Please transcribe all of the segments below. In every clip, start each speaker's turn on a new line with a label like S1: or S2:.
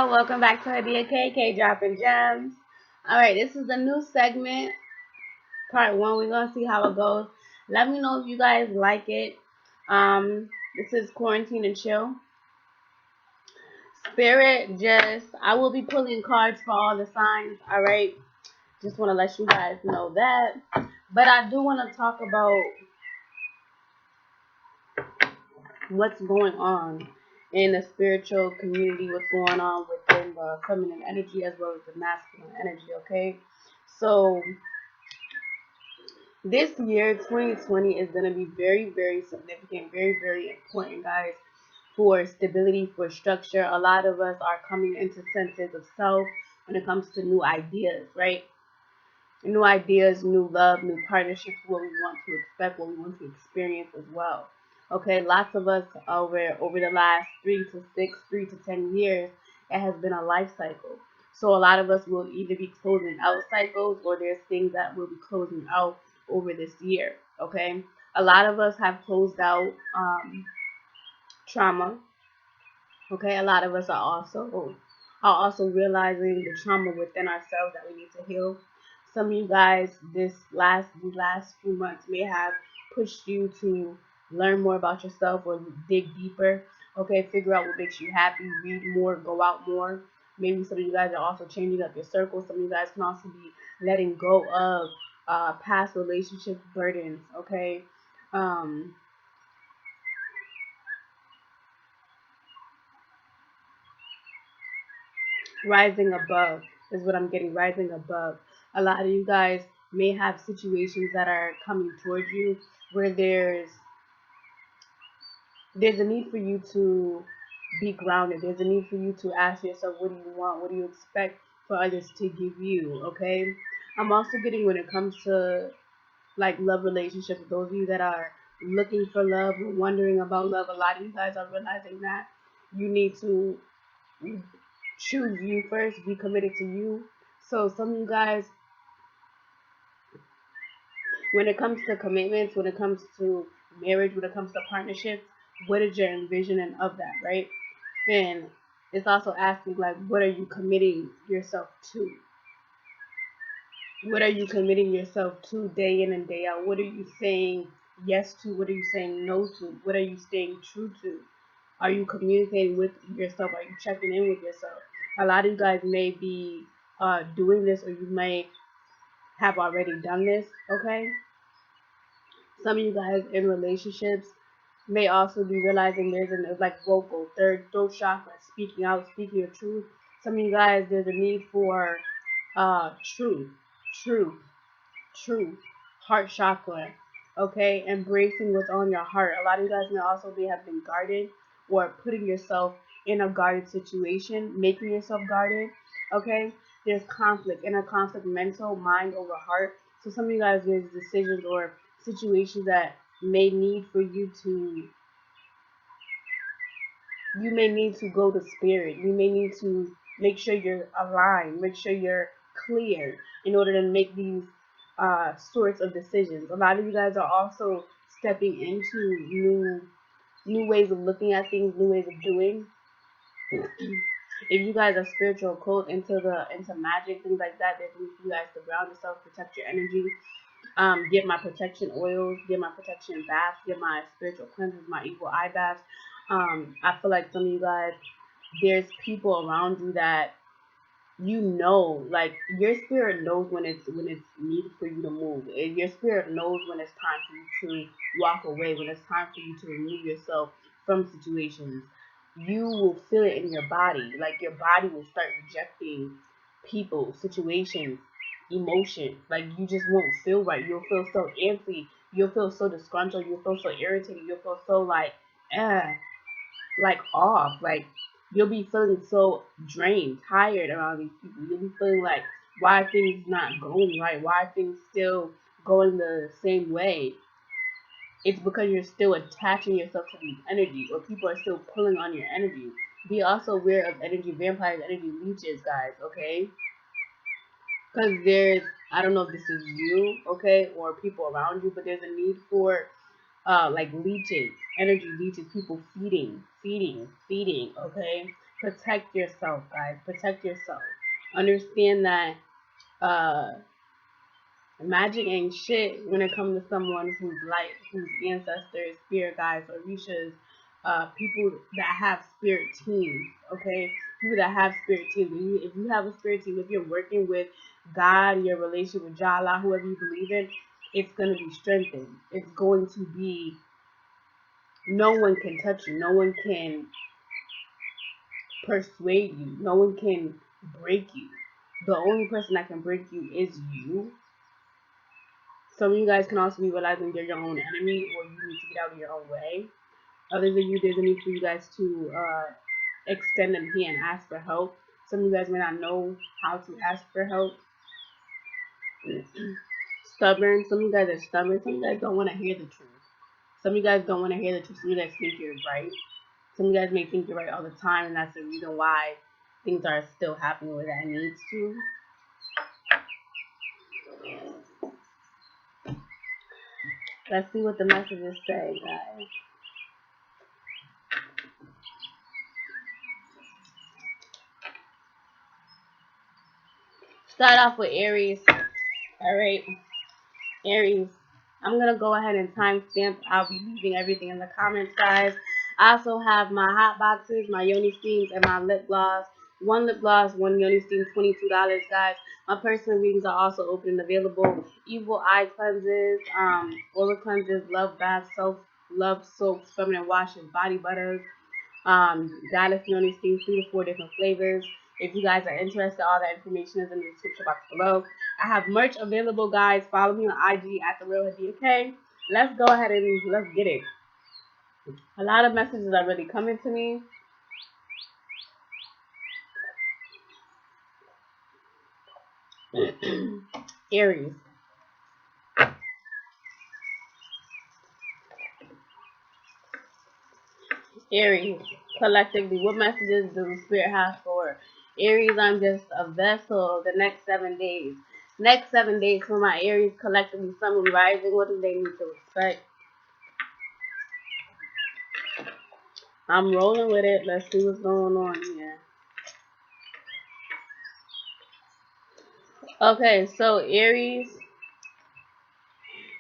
S1: y'all. Welcome back to Hadiya Kayy, dropping gems. Alright, this is the new segment, part 1. We're going to see how it goes. Let me know if you guys like it. This is Quarantine and Chill. Spirit, I will be pulling cards for all the signs, alright? Just want to let you guys know that. But I do want to talk about what's going on in the spiritual community, what's going on within the feminine energy as well as the masculine energy, okay? So this year 2020 is going to be very, very significant, very, very important, guys, for stability, for structure. A lot of us are coming into senses of self when it comes to new ideas, right? New ideas, new love, new partnerships, what we want to expect, what we want to experience as well. Okay, lots of us over the last 3 to 10 years, it has been a life cycle. So a lot of us will either be closing out cycles, or there's things that will be closing out over this year. Okay, a lot of us have closed out trauma. Okay, a lot of us are also realizing the trauma within ourselves that we need to heal. Some of you guys, these last few months may have pushed you to learn more about yourself or dig deeper. Okay, figure out what makes you happy, read more, go out more. Maybe some of you guys are also changing up your circle. Some of you guys can also be letting go of past relationship burdens. Okay, rising above is what I'm getting. Rising above. A lot of you guys may have situations that are coming towards you where there's a need for you to be grounded. There's a need for you to ask yourself, what do you want? What do you expect for others to give you? Okay. I'm also getting, when it comes to like love relationships, those of you that are looking for love or wondering about love, a lot of you guys are realizing that you need to choose you first, be committed to you. So some of you guys, when it comes to commitments, when it comes to marriage, when it comes to partnerships, what is your envisioning of that, right? And it's also asking, like, what are you committing yourself to? What are you committing yourself to day in and day out? What are you saying yes to? What are you saying no to? What are you staying true to? Are you communicating with yourself? Are you checking in with yourself? A lot of you guys may be doing this, or you may have already done this, okay? Some of you guys in relationships may also be realizing there's like vocal, third throat chakra, speaking out, speaking your truth. Some of you guys, there's a need for truth, truth, heart chakra, okay? Embracing what's on your heart. A lot of you guys may also have been guarded, or putting yourself in a guarded situation, making yourself guarded, okay? There's conflict, inner conflict, mental, mind over heart. So some of you guys, there's decisions or situations that may need for you to, you may need to go to spirit. You may need to make sure you're aligned, make sure you're clear in order to make these sorts of decisions. A lot of you guys are also stepping into new ways of looking at things, new ways of doing. If you guys are spiritual, occult, into magic, things like that, there's need for you guys to ground yourself, protect your energy. Get my protection oils, get my protection baths, get my spiritual cleanses, my equal eye baths. I feel like some of you guys, there's people around you that you know, like your spirit knows when it's needed for you to move. And your spirit knows when it's time for you to walk away, when it's time for you to remove yourself from situations. You will feel it in your body. Like your body will start rejecting people, situations, emotions. Like you just won't feel right. You'll feel so antsy. You'll feel so disgruntled. You'll feel so irritated. You'll feel so like off. Like you'll be feeling so drained, tired around these people. You'll be feeling like, why are things not going right? Why are things still going the same way? It's because you're still attaching yourself to these energy, or people are still pulling on your energy. Be also aware of energy vampires, energy leeches, guys, okay? Because there's, I don't know if this is you, okay, or people around you, but there's a need for like leeches, energy leeches, people feeding, okay? protect yourself, guys. Protect yourself. Understand that magic ain't shit when it comes to someone who's light, whose ancestors, spirit guides, or rishas, people that have spirit teams, okay? People that have spirit teams. If you have a spirit team, if you're working with God, your relationship with Jala, whoever you believe in, it's going to be strengthened. It's going to be, no one can touch you. No one can persuade you. No one can break you. The only person that can break you is you. Some of you guys can also be realizing you're your own enemy, or you need to get out of your own way. Others of you, there's a need for you guys to extend a hand and ask for help. Some of you guys may not know how to ask for help. Stubborn. Some of you guys are stubborn. Some of you guys don't want to hear the truth. Some of you guys don't want to hear the truth. Some of you guys think you're right. Some of you guys may think you're right all the time, and that's the reason why things are still happening the way that it needs to. Let's see what the messages say, guys. Start off with Aries. Alright, Aries. I'm going to go ahead and timestamp. I'll be leaving everything in the comments, guys. I also have my hot boxes, my Yoni Steams, and my lip gloss. One lip gloss, one Yoni Steam, $22, guys. My personal readings are also open and available. Evil eye cleanses, oil cleanses, love bath, self-love soaps, feminine washes, body butters. Goddess Yoni Steam, 3 to 4 different flavors. If you guys are interested, all that information is in the description box below. I have merch available, guys. Follow me on IG at @Hadiya Kayy. Let's go ahead and let's get it. A lot of messages are really coming to me. Aries. Aries. Collectively, what messages does the Spirit have for Aries? I'm just a vessel the next 7 days. Next 7 days for my Aries collectively, sun and rising. What do they need to expect? I'm rolling with it. Let's see what's going on here. Okay, so Aries,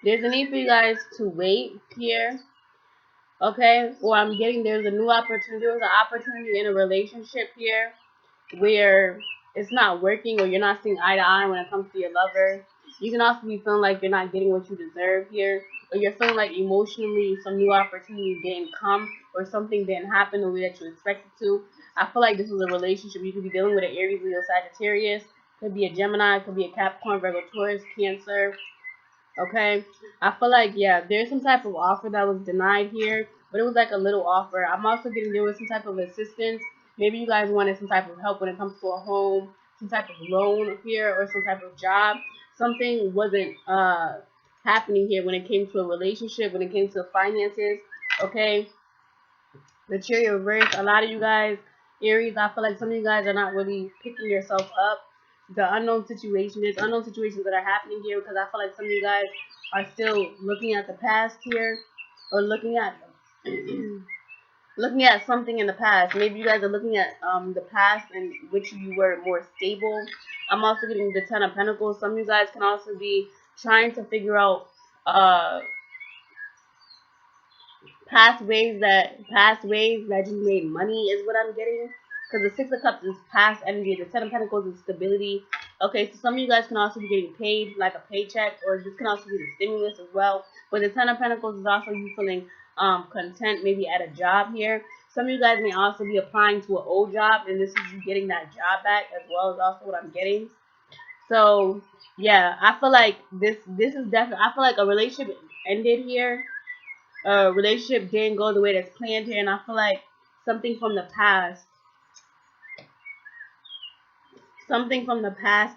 S1: there's a need for you guys to wait here. Okay, or I'm getting there's a new opportunity. There's an opportunity in a relationship here where it's not working, or you're not seeing eye to eye when it comes to your lover. You can also be feeling like you're not getting what you deserve here, or you're feeling like emotionally some new opportunity didn't come, or something didn't happen the way that you expected to. I feel like this is a relationship you could be dealing with an Aries, Leo, Sagittarius. Could be a Gemini, could be a Capricorn, Virgo, Taurus, Cancer. Okay, I feel like, yeah, there's some type of offer that was denied here, but it was like a little offer. I'm also getting there was some type of assistance. Maybe you guys wanted some type of help when it comes to a home, some type of loan here, or some type of job. Something wasn't happening here when it came to a relationship, when it came to finances. Okay, the Chariot reverse. A lot of you guys, Aries, I feel like some of you guys are not really picking yourself up. The unknown situation, there's unknown situations that are happening here, because I feel like some of you guys are still looking at the past here, or looking at looking at something in the past. Maybe you guys are looking at the past in which you were more stable. I'm also getting the Ten of Pentacles. Some of you guys can also be trying to figure out past ways that you made money is what I'm getting. Because the Six of Cups is past energy. The Ten of Pentacles is stability. Okay, so some of you guys can also be getting paid, like a paycheck, or this can also be the stimulus as well. But the Ten of Pentacles is also you feeling content, maybe at a job here. Some of you guys may also be applying to an old job, and this is you getting that job back as well, as also what I'm getting. So yeah, I feel like this is definitely, I feel like a relationship ended here. A relationship didn't go the way that's planned here, and I feel like something from the past,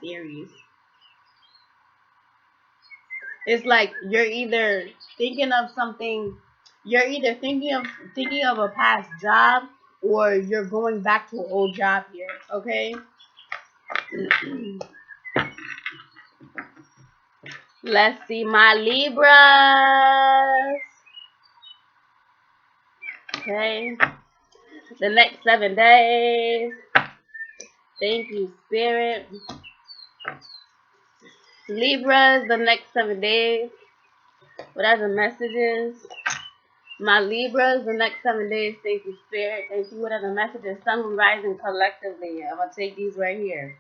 S1: Aries. It's like you're either thinking of something, you're either thinking of a past job, or you're going back to an old job here. Okay. Let's see my Libras. Okay. The next 7 days. Thank you, Spirit. Libras, the next 7 days. What are the messages? My Libras, the next 7 days. Thank you, Spirit. Thank you. What are the messages? Sun, Moon, Rising collectively. I'm going to take these right here.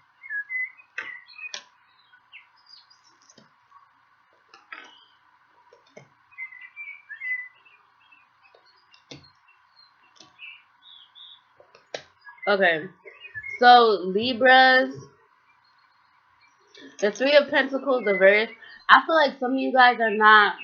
S1: Okay. So, Libras, the Three of Pentacles, the Earth. I feel like some of you guys are not.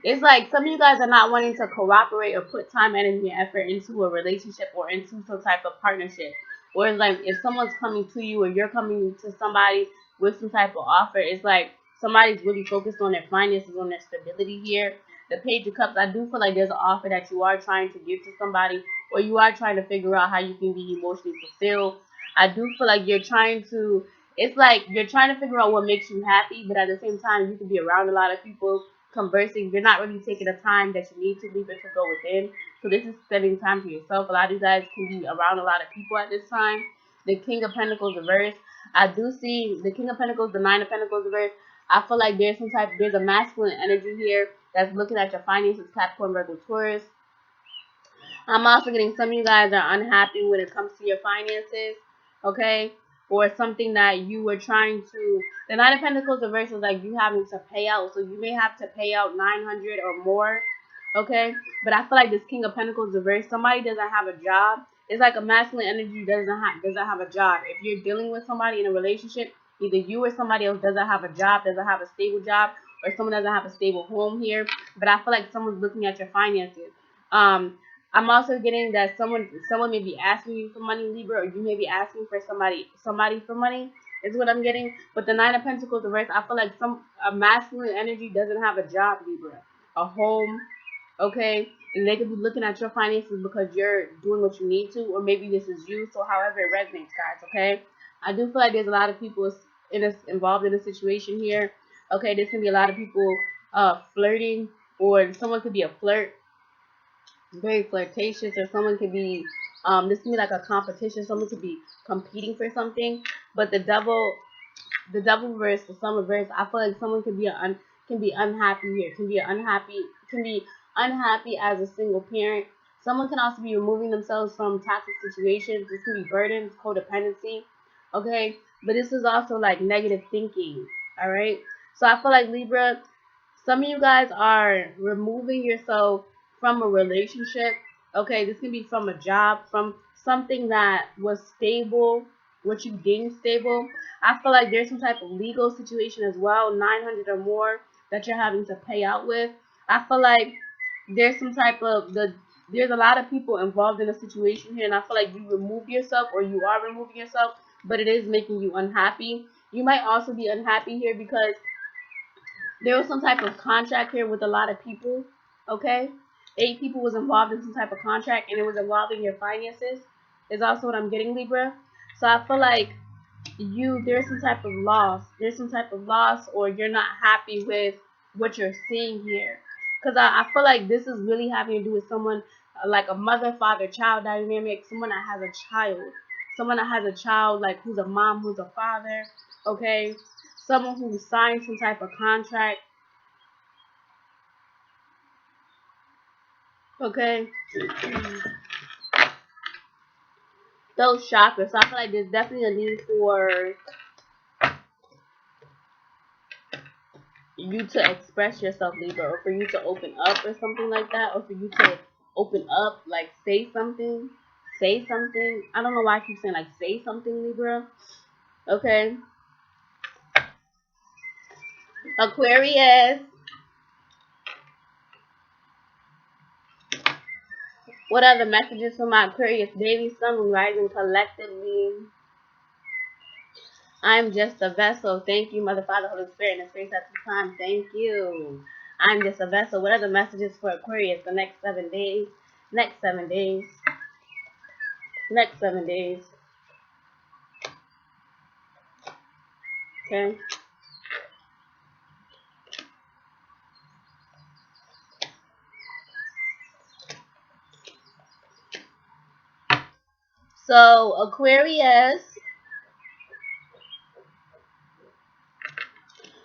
S1: It's like some of you guys are not wanting to cooperate or put time, energy, and effort into a relationship or into some type of partnership. Or it's like if someone's coming to you or you're coming to somebody with some type of offer, it's like somebody's really focused on their finances, on their stability here. The Page of Cups, I do feel like there's an offer that you are trying to give to somebody, or you are trying to figure out how you can be emotionally fulfilled. I do feel like you're trying to, it's like you're trying to figure out what makes you happy, but at the same time, you can be around a lot of people conversing. You're not really taking the time that you need to leave it to go within. So this is spending time for yourself. A lot of you guys can be around a lot of people at this time. The King of Pentacles reverse. I do see the King of Pentacles, the Nine of Pentacles reverse. I feel like there's a masculine energy here that's looking at your finances, Capricorn, Virgo, Taurus. I'm also getting some of you guys are unhappy when it comes to your finances, okay? Or something that you were trying to. The Nine of Pentacles reverse is like you having to pay out. So you may have to pay out 900 or more, okay? But I feel like this King of Pentacles reverse, somebody doesn't have a job. It's like a masculine energy doesn't have a job. If you're dealing with somebody in a relationship, either you or somebody else doesn't have a job, doesn't have a stable job, or someone doesn't have a stable home here. But I feel like someone's looking at your finances. I'm also getting that someone may be asking you for money, Libra, or you may be asking for somebody for money, is what I'm getting. But the Nine of Pentacles reverse, I feel like a masculine energy doesn't have a job, Libra, a home, okay? And they could be looking at your finances because you're doing what you need to, or maybe this is you. So however it resonates, guys, okay? I do feel like there's a lot of people involved in a situation here. Okay, there's gonna be a lot of people flirting, or someone could be a flirt, very flirtatious, or someone could be this can be like a competition. Someone could be competing for something. But the devil reverse, the sun reverse, I feel like someone can be unhappy here, can be unhappy as a single parent. Someone can also be removing themselves from toxic situations. This can be burdens, codependency, okay? But this is also like negative thinking, all right? So I feel like, Libra, some of you guys are removing yourself from a relationship. Okay, this can be from a job, from something that was stable, what you deemed stable. I feel like there's some type of legal situation as well, 900 or more, that you're having to pay out with. I feel like there's some type of there's a lot of people involved in a situation here, and I feel like you remove yourself, or you are removing yourself, but it is making you unhappy. You might also be unhappy here because there was some type of contract here with a lot of people, okay? 8 people was involved in some type of contract, and it was involving your finances, is also what I'm getting, Libra. So I feel like there's some type of loss. There's some type of loss, or you're not happy with what you're seeing here. Because I feel like this is really having to do with someone, like a mother, father, child dynamic, someone that has a child. Someone that has a child, like who's a mom, who's a father, okay? Someone who signed some type of contract, okay? Those chakras. So I feel like there's definitely a need for you to express yourself, Libra, or for you to open up or something like that, or for you to open up, like say something. Say something. I don't know why I keep saying like say something, Libra. Okay. Aquarius. What are the messages for my Aquarius baby, sun, moon, rising collectively? I'm just a vessel. Thank you, Mother, Father, Holy Spirit, in the space at the time. Thank you. I'm just a vessel. What are the messages for Aquarius the next 7 days? Next 7 days. Next 7 days. Okay. So Aquarius,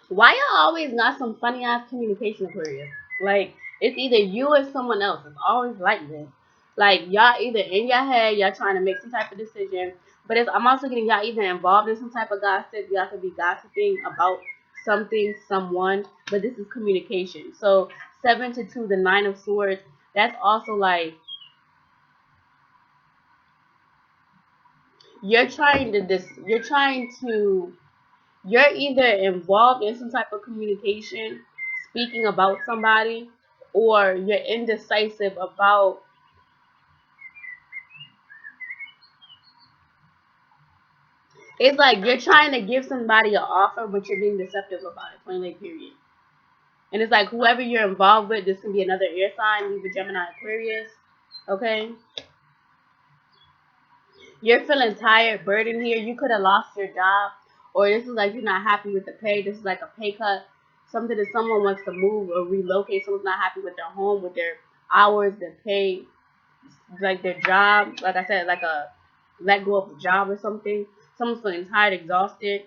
S1: why y'all always got some funny ass communication, Aquarius? Like, it's either you or someone else. It's always like this. Like, y'all either in your head, y'all trying to make some type of decision, but I'm also getting y'all either involved in some type of gossip. Y'all could be gossiping about something, someone, but this is communication. So 7 to 2, the 9 of Swords. That's also like you're trying to you're either involved in some type of communication, speaking about somebody, or you're indecisive about. It's like you're trying to give somebody an offer, but you're being deceptive about it. Point blank, period. And it's like whoever you're involved with, this can be another air sign, Libra, Gemini, Aquarius. Okay, you're feeling tired, burdened here. You could have lost your job, or this is like you're not happy with the pay. This is like a pay cut. Something that someone wants to move or relocate. Someone's not happy with their home, with their hours, their pay, like their job. Like I said, like a let go of a job or something. Someone's feeling tired, exhausted.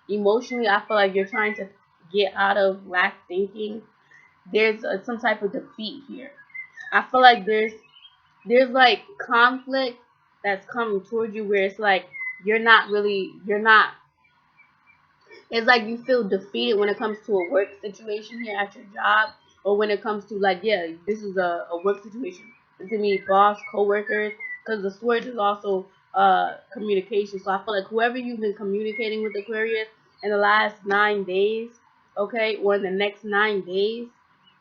S1: Emotionally, I feel like you're trying to get out of lack thinking. There's some type of defeat here. I feel like there's like conflict that's coming towards you where it's like you're not it's like you feel defeated when it comes to a work situation here at your job, or when it comes to like, yeah, this is a work situation. This can be boss, co-workers, because the Swords is also communication. So I feel like whoever you've been communicating with, Aquarius, in the last 9 days, okay, or in the next 9 days,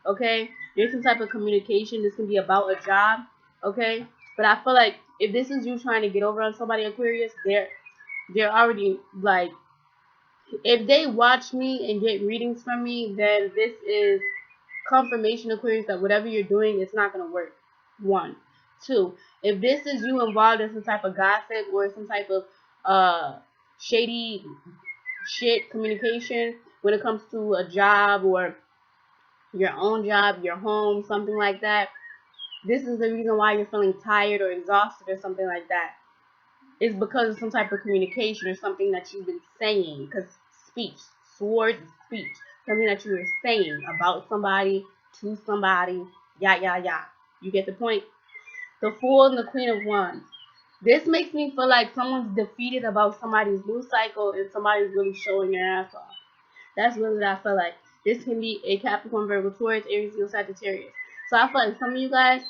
S1: okay, there's some type of communication. This can be about a job, okay, but I feel like if this is you trying to get over on somebody, Aquarius, they're already like, if they watch me and get readings from me, then this is confirmation, Aquarius, that whatever you're doing, it's not going to work. 1. 2, if this is you involved in some type of gossip or some type of shady shit communication when it comes to a job or your own job, your home, something like that, this is the reason why you're feeling tired or exhausted or something like that. It's because of some type of communication or something that you've been saying. Because speech, Swords is speech. Something that you were saying about somebody, to somebody, yeah. You get the point? The Fool and the Queen of Wands. This makes me feel like someone's defeated about somebody's new cycle and somebody's really showing their ass off. That's really what I feel like. This can be a Capricorn, Virgo, Taurus, Aries, Leo, Sagittarius. So I feel like some of you guys,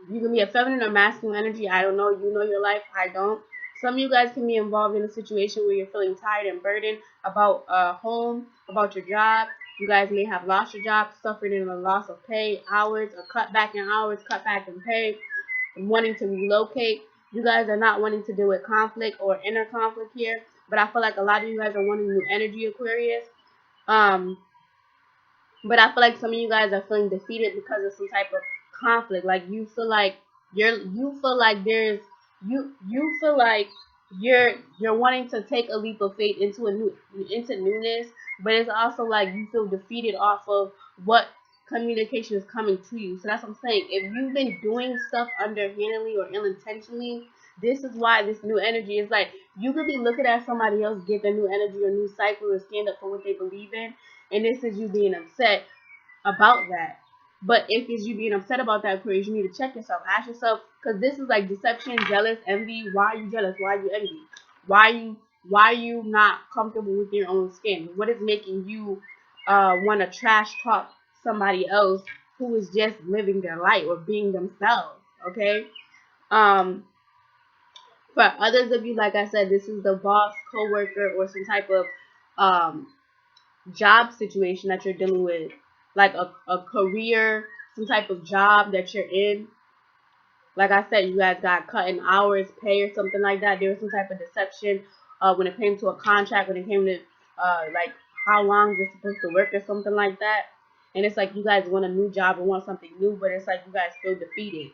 S1: you can be a feminine or masculine energy. I don't know. You know your life. I don't. Some of you guys can be involved in a situation where you're feeling tired and burdened about home, about your job. You guys may have lost your job, suffered in a loss of pay, hours, a cutback in hours, cutback in pay, wanting to relocate. You guys are not wanting to deal with conflict or inner conflict here, but I feel like a lot of you guys are wanting new energy, Aquarius. Um, but I feel like some of you guys are feeling defeated because of some type of conflict. Like you feel like you feel like you're wanting to take a leap of faith into into newness, but it's also like you feel defeated off of what communication is coming to you. So that's what I'm saying. If you've been doing stuff underhandedly or ill-intentionally, this is why this new energy is like you could be looking at somebody else get their new energy or new cycle or stand up for what they believe in, and this is you being upset about that. But if it's you being upset about that, Aquarius, you need to check yourself. Ask yourself, because this is like deception, jealous, envy. Why are you jealous? Why are you envy? Why are you not comfortable with your own skin? What is making you want to trash talk somebody else who is just living their life or being themselves? Okay. Um, for others of you, like I said, this is the boss, coworker, or some type of um job situation that you're dealing with, like a career, some type of job that you're in. Like I said, you guys got cut in hours, pay, or something like that. There was some type of deception when it came to a contract, when it came to like how long you're supposed to work or something like that. And it's like you guys want a new job or want something new, but it's like you guys feel defeated.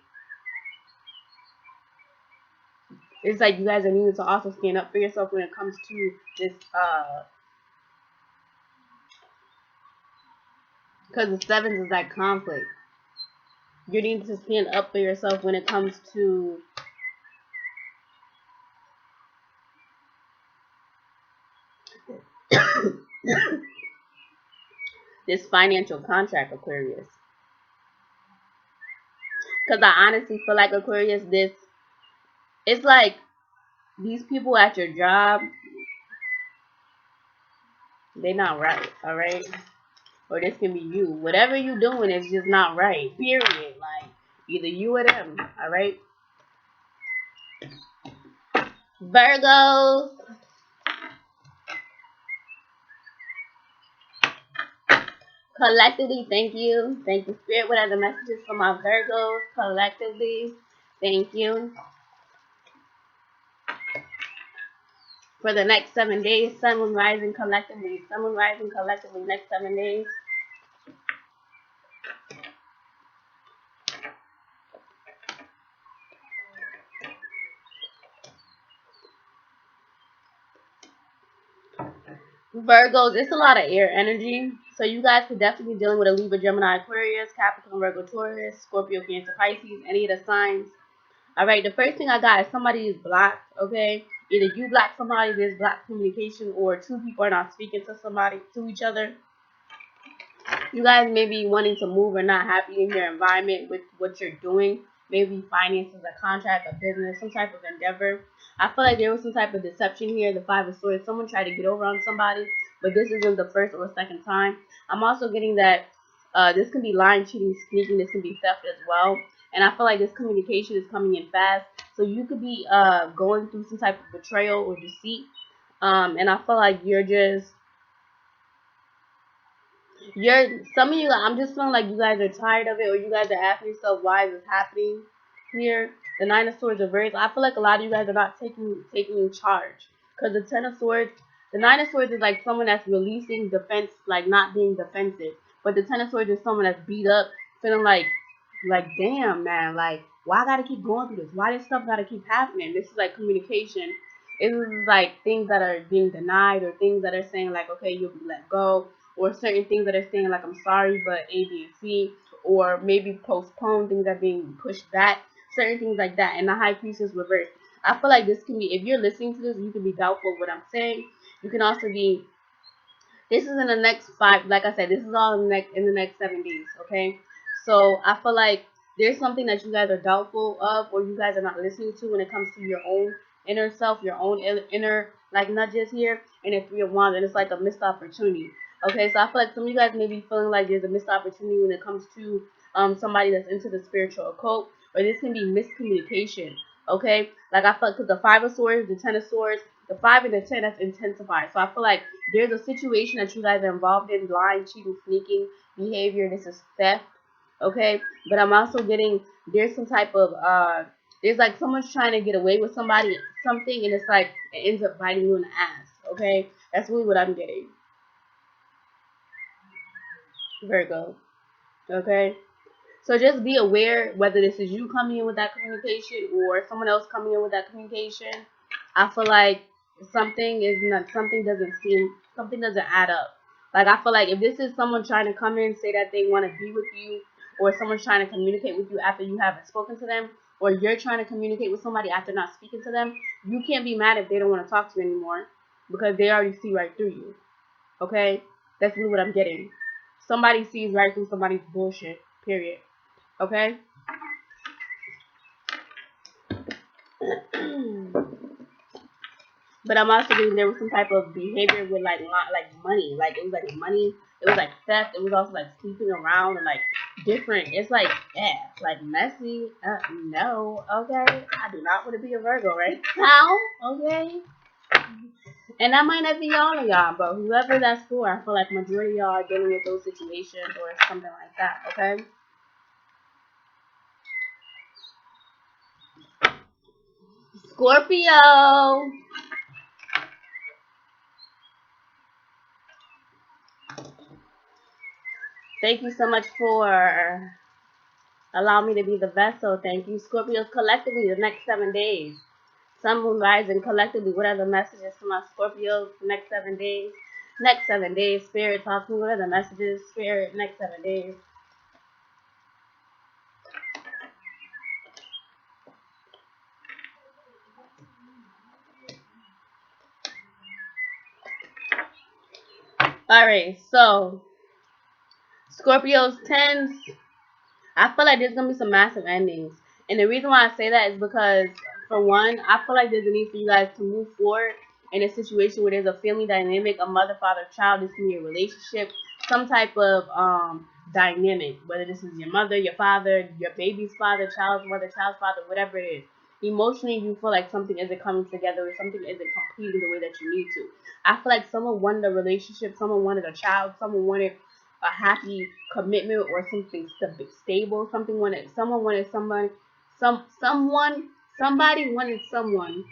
S1: It's like you guys are needing to also stand up for yourself when it comes to this because the sevens is like conflict. You need to stand up for yourself when it comes to This financial contract, Aquarius. Because I honestly feel like, Aquarius, it's like these people at your job, they not right, alright? Or this can be you. Whatever you doing is just not right, period. Like, either you or them, alright? Virgos. Collectively, thank you. Thank you, Spirit. What are the messages for my Virgos? Collectively, thank you. For the next 7 days, Sun, Moon, Rising, collectively. Sun, Moon, Rising, collectively, next 7 days. Virgos, it's a lot of air energy. So you guys could definitely be dealing with a Libra, Gemini, Aquarius, Capricorn, Virgo, Taurus, Scorpio, Cancer, Pisces, any of the signs. Alright, the first thing I got is somebody is blocked, okay? Either you block somebody, there's blocked communication, or two people are not speaking to each other. You guys may be wanting to move or not happy in your environment with what you're doing. Maybe finances, a contract, a business, some type of endeavor. I feel like there was some type of deception here. The Five of Swords. Someone tried to get over on somebody, but this isn't the first or second time. I'm also getting that this can be lying, cheating, sneaking. This can be theft as well. And I feel like this communication is coming in fast. So you could be going through some type of betrayal or deceit. And I feel like some of you, I'm just feeling like you guys are tired of it, or you guys are asking yourself why is this happening here. The Nine of Swords reversed. I feel like a lot of you guys are not taking charge, because the Ten of Swords, the Nine of Swords is like someone that's releasing defense, like not being defensive, but the Ten of Swords is someone that's beat up, feeling like damn man, like why I gotta keep going through this? Why this stuff gotta keep happening? This is like communication. It is like things that are being denied, or things that are saying like, okay, you'll be let go, or certain things that are saying like, I'm sorry, but A, B, and C, or maybe postpone, things that are being pushed back, certain things like that. And the High Priestess reversed. I feel like this can be, if you're listening to this, you can be doubtful of what I'm saying. You can also be, this is in the next 5, like I said, this is all in the next 7 days, okay? So I feel like there's something that you guys are doubtful of, or you guys are not listening to when it comes to your own inner self, your own inner, like, nudges here, and it's 3 of Wands, and it's like a missed opportunity. Okay, so I feel like some of you guys may be feeling like there's a missed opportunity when it comes to somebody that's into the spiritual occult, or this can be miscommunication. Okay, like I feel like, because the Five of Swords, the Ten of Swords, the 5 and the 10, that's intensified. So I feel like there's a situation that you guys are involved in, lying, cheating, sneaking behavior. This is theft. Okay, but I'm also getting, there's some type of there's like someone's trying to get away with something, and it's like it ends up biting you in the ass. Okay, that's really what I'm getting, Virgo. Okay, so just be aware whether this is you coming in with that communication or someone else coming in with that communication. I feel like something doesn't add up. Like I feel like if this is someone trying to come in, say that they want to be with you, or someone's trying to communicate with you after you haven't spoken to them, or you're trying to communicate with somebody after not speaking to them, you can't be mad if they don't want to talk to you anymore, because they already see right through you. Okay? That's really what I'm getting. Somebody sees right through somebody's bullshit. Period. Okay? But I'm also getting there was some type of behavior with like money. Like it was like money. It was like theft. It was also like sleeping around and like different. It's like like messy. No, okay. I do not want to be a Virgo right now. Okay. And that might not be all of y'all, but whoever that's for, I feel like majority of y'all are dealing with those situations or something like that. Okay. Scorpio. Thank you so much for allowing me to be the vessel. Thank you. Scorpios, collectively, the next 7 days. Sun, Moon, Rising, collectively, what are the messages for my Scorpios the next 7 days? Next 7 days, Spirit, talk to me. What are the messages, Spirit, next 7 days? Alright, so Scorpios, 10s, I feel like there's going to be some massive endings. And the reason why I say that is because, for one, I feel like there's a need for you guys to move forward in a situation where there's a family dynamic, a mother, father, child. This can be a relationship, some type of dynamic, whether this is your mother, your father, your baby's father, child's mother, child's father, whatever it is. Emotionally, you feel like something isn't coming together or something isn't completing the way that you need to. I feel like someone wanted a relationship, someone wanted a child, someone wanted a happy commitment or something stable. Someone wanted someone, somebody wanted someone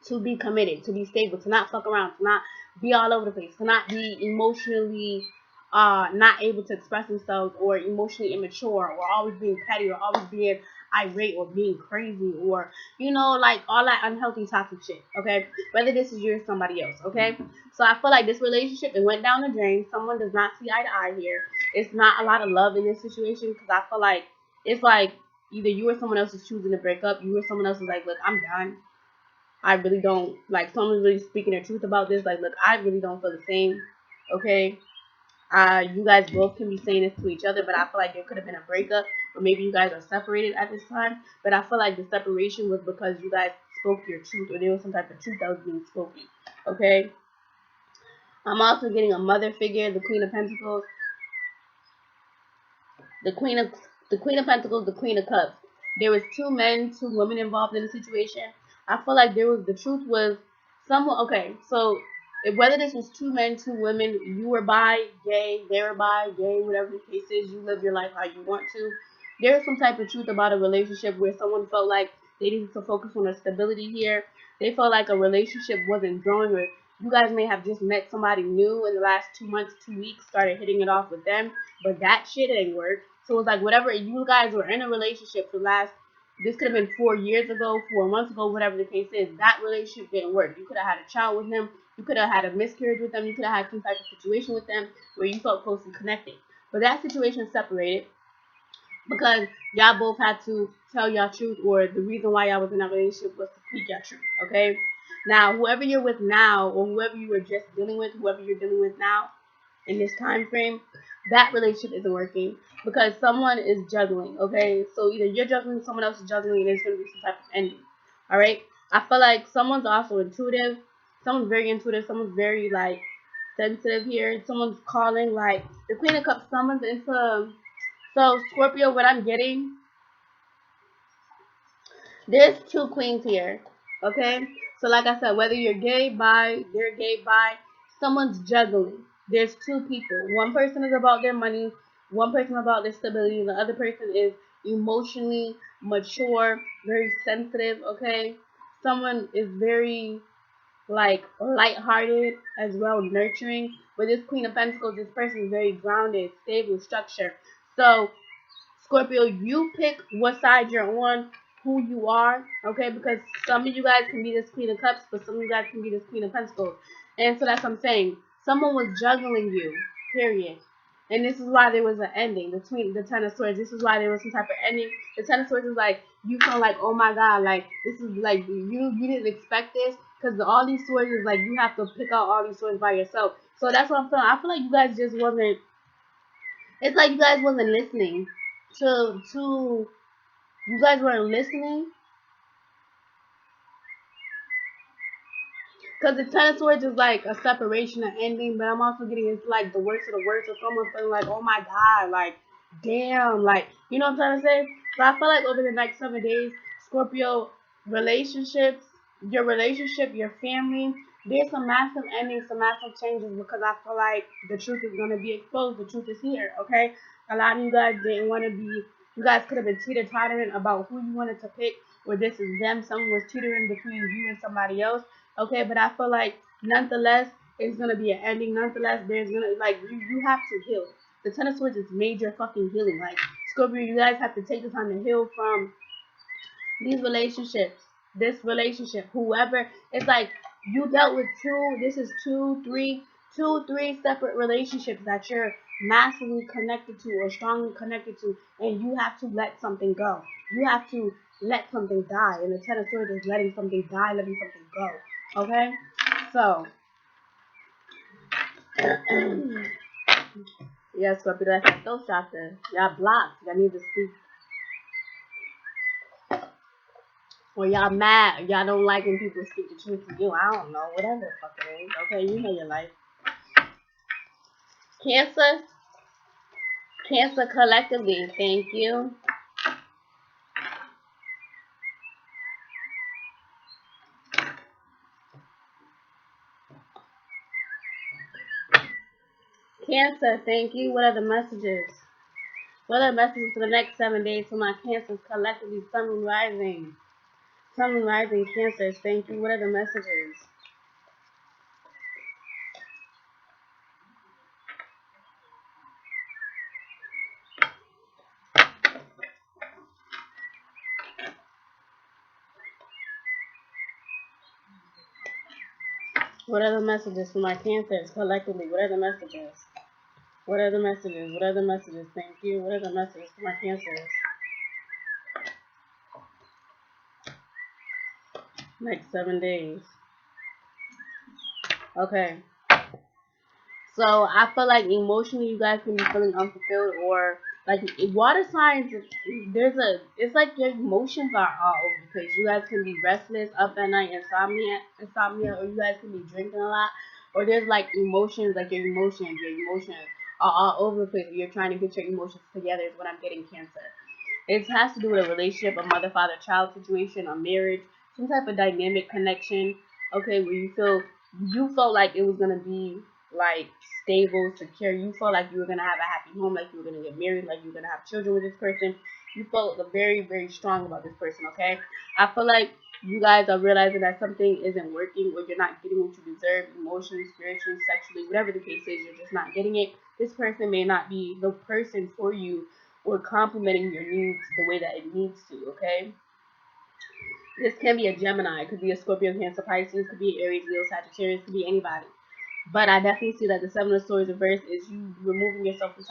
S1: to be committed, to be stable, to not fuck around, to not be all over the place, to not be emotionally not able to express themselves, or emotionally immature, or always being petty, or always being irate, or being crazy, or like all that unhealthy toxic shit. Okay, whether this is you or somebody else. Okay, so I feel like this relationship, it went down the drain. Someone does not see eye to eye here. It's not a lot of love in this situation, because I feel like it's like either you or someone else is choosing to break up. You or someone else is like, look, I'm done. I really don't, like, someone's really speaking their truth about this. Like, look, I really don't feel the same. Okay, you guys both can be saying this to each other, but I feel like there could have been a breakup, or maybe you guys are separated at this time. But I feel like the separation was because you guys spoke your truth, or there was some type of truth that was being spoken. Okay, I'm also getting a mother figure, the Queen of Pentacles, the Queen of Pentacles, the Queen of Cups. There was 2 men, 2 women involved in the situation. I feel like the truth was someone. Okay, so whether this was 2 men, 2 women, you were bi, gay, they were bi, gay, whatever the case is, you live your life how you want to. There's some type of truth about a relationship where someone felt like they needed to focus on their stability here. They felt like a relationship wasn't growing, or you guys may have just met somebody new in the last 2 months, 2 weeks, started hitting it off with them, but that shit ain't work. So it's like whatever, you guys were in a relationship for the last, this could have been 4 years ago, 4 months ago, whatever the case is, that relationship didn't work. You could have had a child with them, you could have had a miscarriage with them, you could have had some type of situation with them where you felt close and connected. But that situation separated because y'all both had to tell y'all truth, or the reason why y'all was in that relationship was to speak y'all truth. Okay, now whoever you're with now, or whoever you were just dealing with, whoever you're dealing with now in this time frame, that relationship isn't working because someone is juggling. Okay, so either you're juggling, someone else is juggling, and there's going to be some type of ending. All right, I feel like someone's also intuitive, someone's very intuitive, someone's very like sensitive here, someone's calling, like the Queen of Cups, someone's into. So Scorpio, what I'm getting, there's 2 queens here. Okay, so like I said, whether you're gay, bi, they're gay, bi, someone's juggling. There's 2 people. One person is about their money, one person about their stability, and the other person is emotionally mature, very sensitive. Okay, someone is very like lighthearted as well, nurturing. But this Queen of Pentacles, this person is very grounded, stable, structured. So Scorpio, you pick what side you're on, who you are, okay? Because some of you guys can be this Queen of Cups, but some of you guys can be this Queen of Pentacles. And so that's what I'm saying. Someone was juggling you, period. And this is why there was an ending between the Ten of Swords. This is why there was some type of ending. The Ten of Swords is like, you feel like, oh my God, like, this is like, you didn't expect this. Because all these swords is like, you have to pick out all these swords by yourself. So that's what I'm feeling. I feel like you guys just wasn't, it's like you guys wasn't listening to you guys weren't listening, because the Ten of Swords is like a separation, an ending, but I'm also getting it's like the worst of the worst, or someone feeling like, oh my God, like damn, like, you know what I'm trying to say. So I feel like over the next 7 days, Scorpio, relationships, your family, there's some massive endings, some massive changes, because I feel like the truth is going to be exposed. The truth is here. Okay, a lot of you guys didn't want to be, you guys could have been teeter-tottering about who you wanted to pick, or this is them, someone was teetering between you and somebody else. Okay, but I feel like nonetheless, it's gonna be an ending. Nonetheless, there's gonna, like, you have to heal. The Ten of Swords is major fucking healing. Like, Scorpio, you guys have to take the time to heal from these relationships, this relationship, whoever. It's like you dealt with 2. This is 2, 3, 3 separate relationships that you're massively connected to, or strongly connected to, and you have to let something go. You have to let something die, and the Ten of Swords is letting something die, letting something go. Okay, so Yeah, Scorpio, that's like those chakra. Y'all blocked. Y'all need to speak. Or y'all mad. Y'all don't like when people speak the truth to you. I don't know. Whatever the fuck it is. Okay, you know your life. Cancer. Cancer collectively. Thank you. Cancer, thank you. What are the messages? What are the messages for the next 7 days for my Cancers collectively? Sun and rising. Sun and rising Cancers, thank you. What are the messages? What are the messages for my Cancers collectively? What are the messages? What are the messages? What are the messages? Thank you. What are the messages for my Cancers? Next 7 days. Okay. So I feel like emotionally you guys can be feeling unfulfilled, or like water signs. It's like your emotions are all over the place. You guys can be restless, up at night, insomnia, or you guys can be drinking a lot, or there's like emotions, like your emotions are all over the place. You're trying to get your emotions together. Is what I'm getting, Cancer. It has to do with a relationship, a mother, father, child situation, a marriage, some type of dynamic connection. Okay, where you felt like it was gonna be like stable, secure. You felt like you were gonna have a happy home, like you were gonna get married, like you were gonna have children with this person. You felt very, very strong about this person. Okay, I feel like you guys are realizing that something isn't working, or you're not getting what you deserve, emotionally, spiritually, sexually, whatever the case is. You're just not getting it. This person may not be the person for you, or complementing your needs the way that it needs to, okay? This can be a Gemini, it could be a Scorpio, Cancer, Pisces, could be Aries, Leo, Sagittarius, could be anybody. But I definitely see that the Seven of Swords reverse is you removing yourself from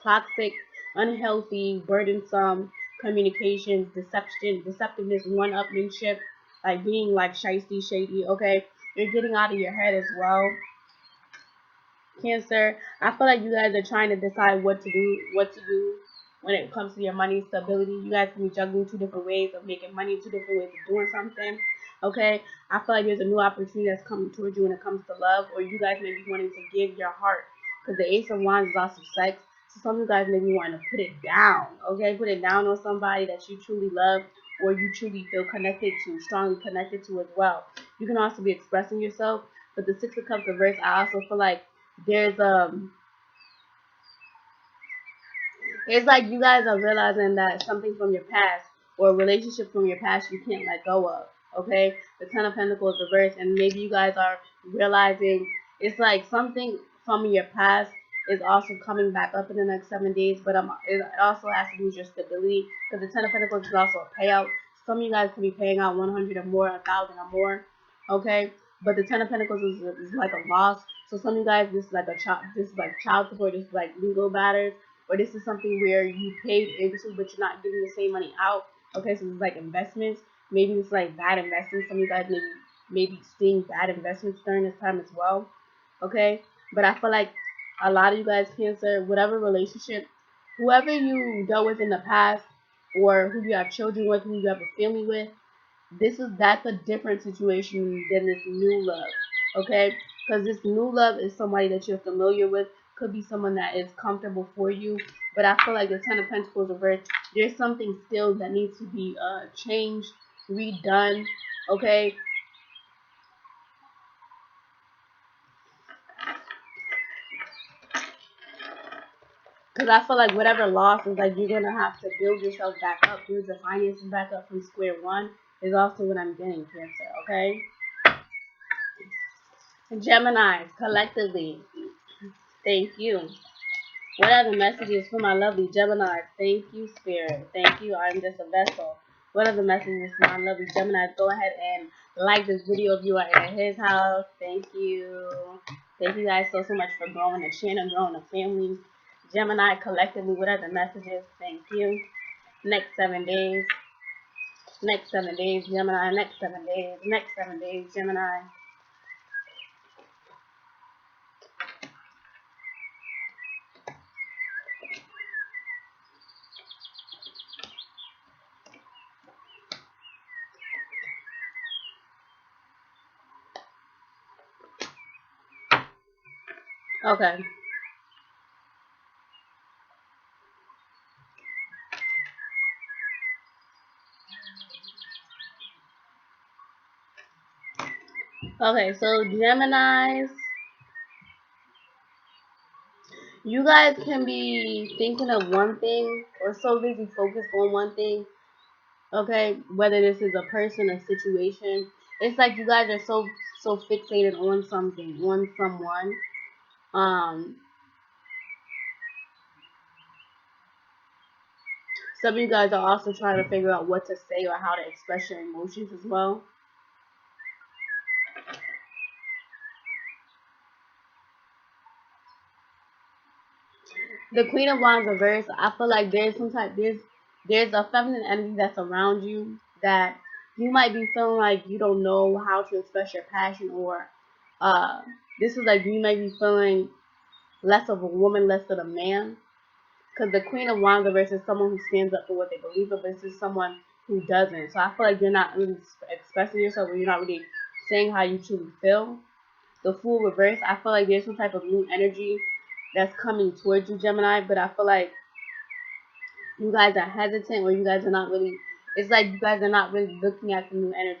S1: toxic, unhealthy, burdensome communications, deceptiveness, one-upmanship, like being like shysty, shady, okay? You're getting out of your head as well. Cancer, I feel like you guys are trying to decide what to do when it comes to your money stability. You guys can be juggling 2 different ways of making money, 2 different ways of doing something. Okay, I feel like there's a new opportunity that's coming towards you when it comes to love, or you guys may be wanting to give your heart, because the Ace of Wands is also sex. So some of you guys may be wanting to put it down. Okay, put it down on somebody that you truly love, or you truly feel connected to, strongly connected to as well. You can also be expressing yourself. But the Six of Cups reverse, I also feel like there's it's like you guys are realizing that something from your past, or a relationship from your past, you can't let go of. Okay, the Ten of Pentacles reverse, and maybe you guys are realizing it's like something from your past is also coming back up in the next 7 days. But it also has to do with your stability, because the Ten of Pentacles is also a payout. Some of you guys could be paying out 100 or more, 1,000 or more. Okay, but the Ten of Pentacles is like a loss. So some of you guys, this is like child support, this is like legal matters, or this is something where you paid into but you're not getting the same money out. Okay, so it's like investments. Maybe it's like bad investments. Some of you guys maybe seeing bad investments during this time as well. Okay, but I feel like a lot of you guys, Cancer, whatever relationship, whoever you dealt with in the past, or who you have children with, who you have a family with, that's a different situation than this new love. Okay, because this new love is somebody that you're familiar with, could be someone that is comfortable for you. But I feel like the Ten of Pentacles reverse, there's something still that needs to be changed, redone. Okay, because I feel like whatever loss is, like, you're gonna have to build yourself back up, build your finances back up from square one, is also what I'm getting, Cancer. Okay, Gemini, collectively, thank you. What are the messages for my lovely Gemini? Thank you, Spirit. Thank you. I'm just a vessel. What are the messages for my lovely Gemini? Go ahead and like this video if you are in his house. Thank you. Thank you guys so much for growing the channel, growing the family. Gemini, collectively, what are the messages? Thank you. Next 7 days. Next 7 days, Gemini. Next 7 days. Next 7 days, Gemini. Okay. Okay, so Geminis, you guys can be thinking of one thing or so busy focused on one thing, okay? Whether this is a person, a situation. It's like you guys are so fixated on something, on someone. Um, some of you guys are also trying to figure out what to say or how to express your emotions as well. The Queen of Wands reverse, I feel like there's a feminine energy that's around you that you might be feeling like you don't know how to express your passion, or uh this is like you might be feeling less of a woman, less of a man. Because the Queen of Wands reverse is someone who stands up for what they believe in, but this is someone who doesn't. So I feel like you're not really expressing yourself, or you're not really saying how you truly feel. The Fool reverse, I feel like there's some type of new energy that's coming towards you, Gemini, but I feel like you guys are hesitant, or you guys are not really, it's like you guys are not really looking at the new energy.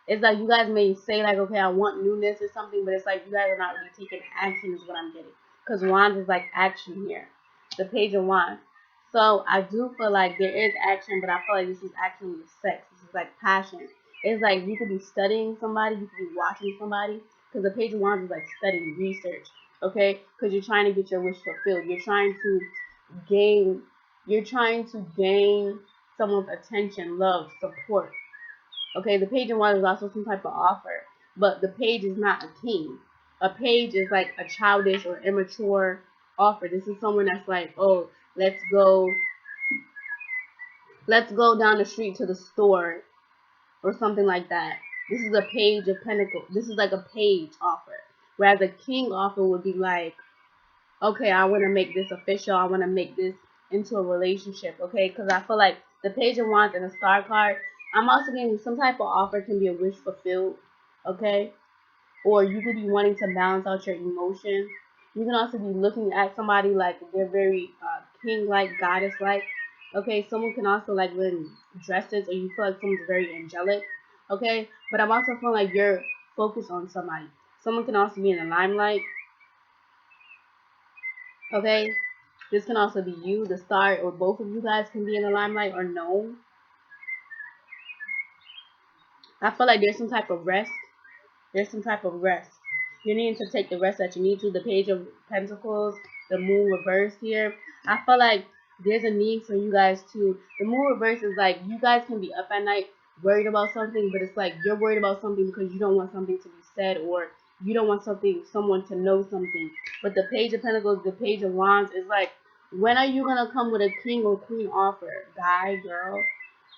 S1: It's like you guys may say like, okay, I want newness or something, but it's like you guys are not really taking action is what I'm getting. Because Wands is like action here. The Page of Wands. So I do feel like there is action, but I feel like this is action with sex. This is like passion. It's like you could be studying somebody, you could be watching somebody. Because the Page of Wands is like studying, research. Okay? Because you're trying to get your wish fulfilled. Gain you're trying to gain someone's attention, love, support. Okay, the Page of Wands is also some type of offer, but the page is not a king. A page is like a childish or immature offer. This is someone that's like, oh, let's go, down the street to the store or something like that. This is a Page of Pentacles. This is like a page offer, whereas a king offer would be like, okay, I want to make this official. I want to make this into a relationship, okay? Because I feel like the Page of Wands and the Star card, I'm also getting some type of offer can be a wish fulfilled, okay? Or you could be wanting to balance out your emotions. You can also be looking at somebody like they're very king-like, goddess-like, okay? Someone can also like wear dresses, or you feel like someone's very angelic, okay? But I'm also feeling like you're focused on somebody. Someone can also be in the limelight. Okay, this can also be you, the star, or both of you guys can be in the limelight or known. I feel like there's some type of rest. There's some type of rest. You're needing to take the rest that you need to. The Page of Pentacles, the Moon reverse here. I feel like there's a need for you guys to. The Moon reverse is like you guys can be up at night worried about something, but it's like you're worried about something because you don't want something to be said, or you don't want someone to know something. But the Page of Pentacles, the Page of Wands is like, when are you gonna come with a king or queen offer, guy, girl?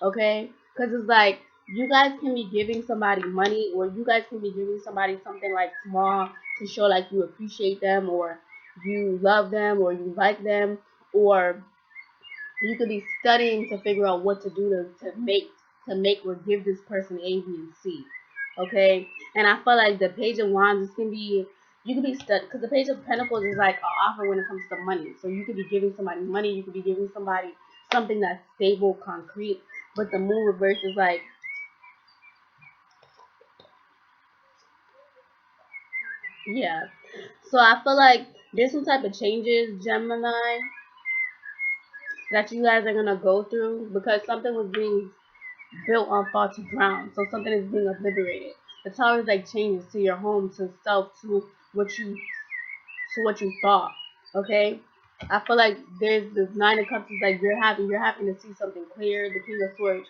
S1: Okay, because it's like you guys can be giving somebody money, or you guys can be giving somebody something like small to show like you appreciate them, or you love them, or you like them, or you could be studying to figure out what to do to make or give this person A, B, and C. Okay, and I feel like the Page of Wands is can be, you could be studying, because the Page of Pentacles is like an offer when it comes to money. So you could be giving somebody money, you could be giving somebody something that's stable, concrete. But the Moon reverse is like, yeah. So I feel like there's some type of changes, Gemini, that you guys are gonna go through, because something was being built on faulty ground. So something is being obliterated. The Tower is like changes to your home, to self, to what you thought. Okay? I feel like there's this Nine of Cups is like you're happy to see something clear. The King of Swords,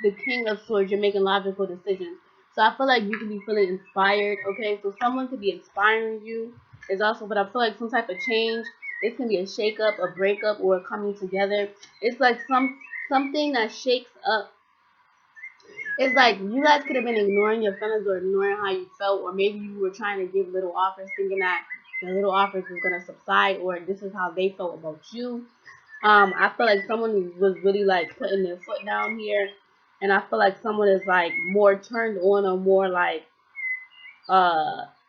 S1: the King of Swords, you're making logical decisions. So I feel like you could be feeling inspired. Okay, so someone could be inspiring you. Is also, but I feel like some type of change. This can be a shake up, a breakup, or a coming together. It's like something that shakes up. It's like you guys could have been ignoring your feelings or ignoring how you felt, or maybe you were trying to give little offers thinking that the little offers was going to subside, or this is how they felt about you. I feel like someone was really like putting their foot down here, and I feel like someone is like more turned on, or more like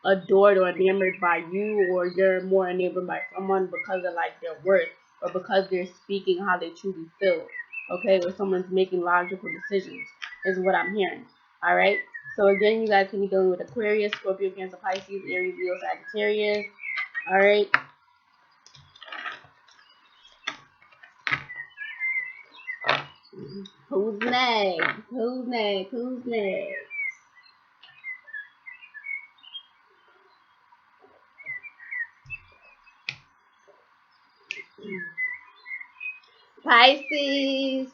S1: adored or enamored by you, or you're more enamored by someone because of like their worth, or because they're speaking how they truly feel. Okay, or someone's making logical decisions is what I'm hearing. All right. So again, you guys can be dealing with Aquarius, Scorpio, Cancer, Pisces, Aries, Leo, Sagittarius. All right. Who's next? Who's next? Who's next? Pisces.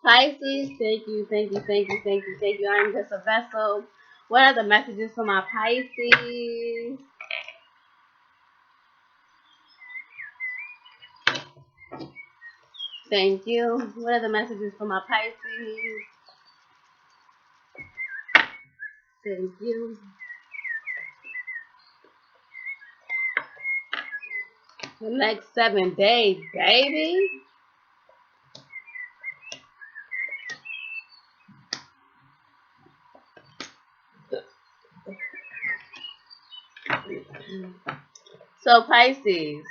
S1: Pisces, thank you, thank you, thank you, thank you, thank you. I'm just a vessel. What are the messages for my Pisces? Thank you. What are the messages for my Pisces? Thank you. The next 7 days, baby. So Pisces,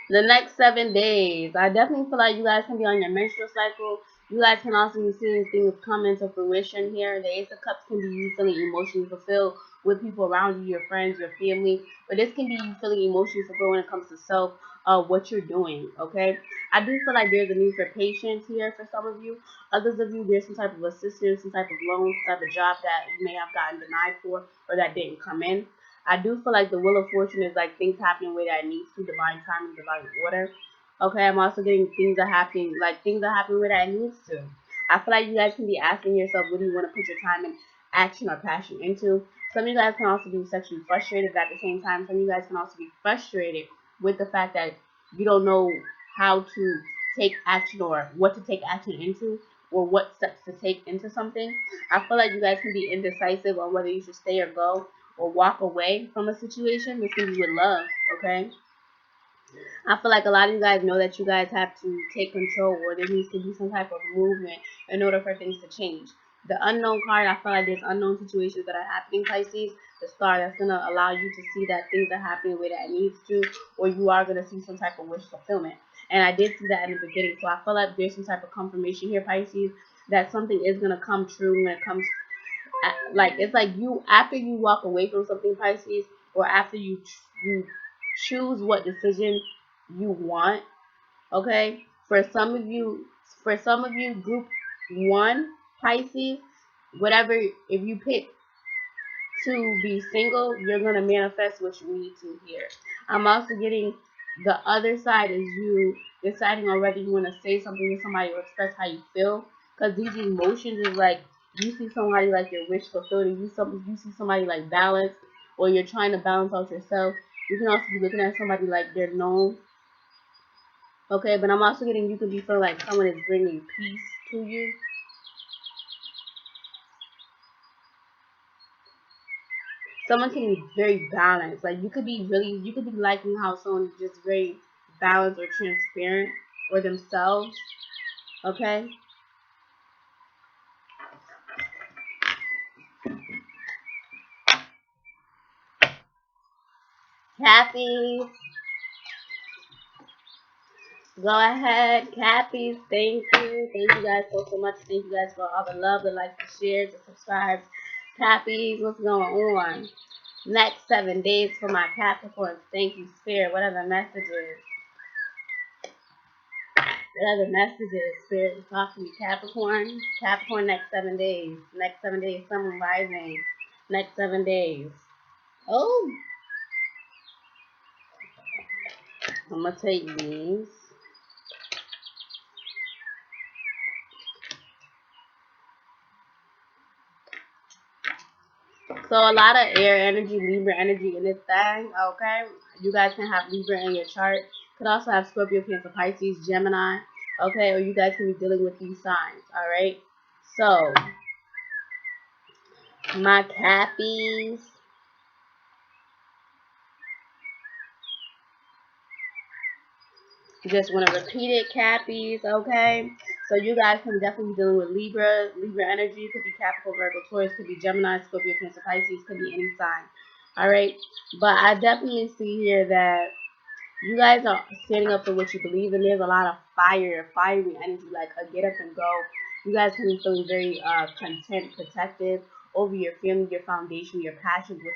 S1: the next 7 days, I definitely feel like you guys can be on your menstrual cycle. You guys can also be seeing things coming to fruition here. The Ace of Cups can be you feeling emotionally fulfilled with people around you, your friends, your family. But this can be you feeling emotionally fulfilled when it comes to self, what you're doing, okay? I do feel like there's a need for patience here for some of you. Others of you, there's some type of assistance, some type of loan, some type of job that you may have gotten denied for or that didn't come in. I do feel like the Wheel of Fortune is like things happening the way that it needs to, divine timing, divine order. Okay, I'm also getting things are happening, like things are happening where that it needs to. I feel like you guys can be asking yourself, what do you want to put your time and action or passion into? Some of you guys can also be sexually frustrated, but at the same time, some of you guys can also be frustrated with the fact that you don't know how to take action or what to take action into or what steps to take into something. I feel like you guys can be indecisive on whether you should stay or go or walk away from a situation. This can be with love, okay? I feel like a lot of you guys know that you guys have to take control, or there needs to be some type of movement in order for things to change. The unknown card, I feel like there's unknown situations that are happening, Pisces. The star that's going to allow you to see that things are happening the way that it needs to, or you are going to see some type of wish fulfillment. And I did see that in the beginning, so I feel like there's some type of confirmation here, Pisces, that something is going to come true when it comes like it's like you after you walk away from something, Pisces, or after you choose what decision you want. Okay, for some of you, group 1 Pisces, whatever, if you pick to be single, you're gonna manifest what you need to hear. I'm also getting the other side is you deciding on whether you want to say something to somebody or express how you feel. Because these emotions is like you see somebody like your wish fulfilled, and you see somebody like balance, or you're trying to balance out yourself. You can also be looking at somebody like they're known. Okay, but I'm also getting you could be feeling like someone is bringing peace to you. Someone can be very balanced. Like you could be liking how someone's just very balanced or transparent or themselves. Okay. Kathy, go ahead. Kathy, thank you. Thank you guys so much. Thank you guys for all the love, the likes, the shares, the subscribes. Kathy, what's going on? Next 7 days for my Capricorns. Thank you, Spirit. What are the messages? What are the messages? Spirit, talk to me. Capricorn. Capricorn, next 7 days. Next 7 days, Sun rising. Next 7 days. Oh, I'm going to take these. So a lot of air energy, Libra energy in this thing, okay? You guys can have Libra in your chart. Could also have Scorpio, Cancer, Pisces, Gemini, okay? Or you guys can be dealing with these signs, all right? So, my Cappies. Just want to repeat it, Cappies, okay? So you guys can definitely be dealing with Libra energy. Could be Capricorn, Virgo, Taurus. Could be Gemini, Scorpio, Cancer, Pisces. Could be any sign. All right? But I definitely see here that you guys are standing up for what you believe in. There's a lot of fiery energy, like a get up and go. You guys can be feeling very content, protective over your family, your foundation, your passions, what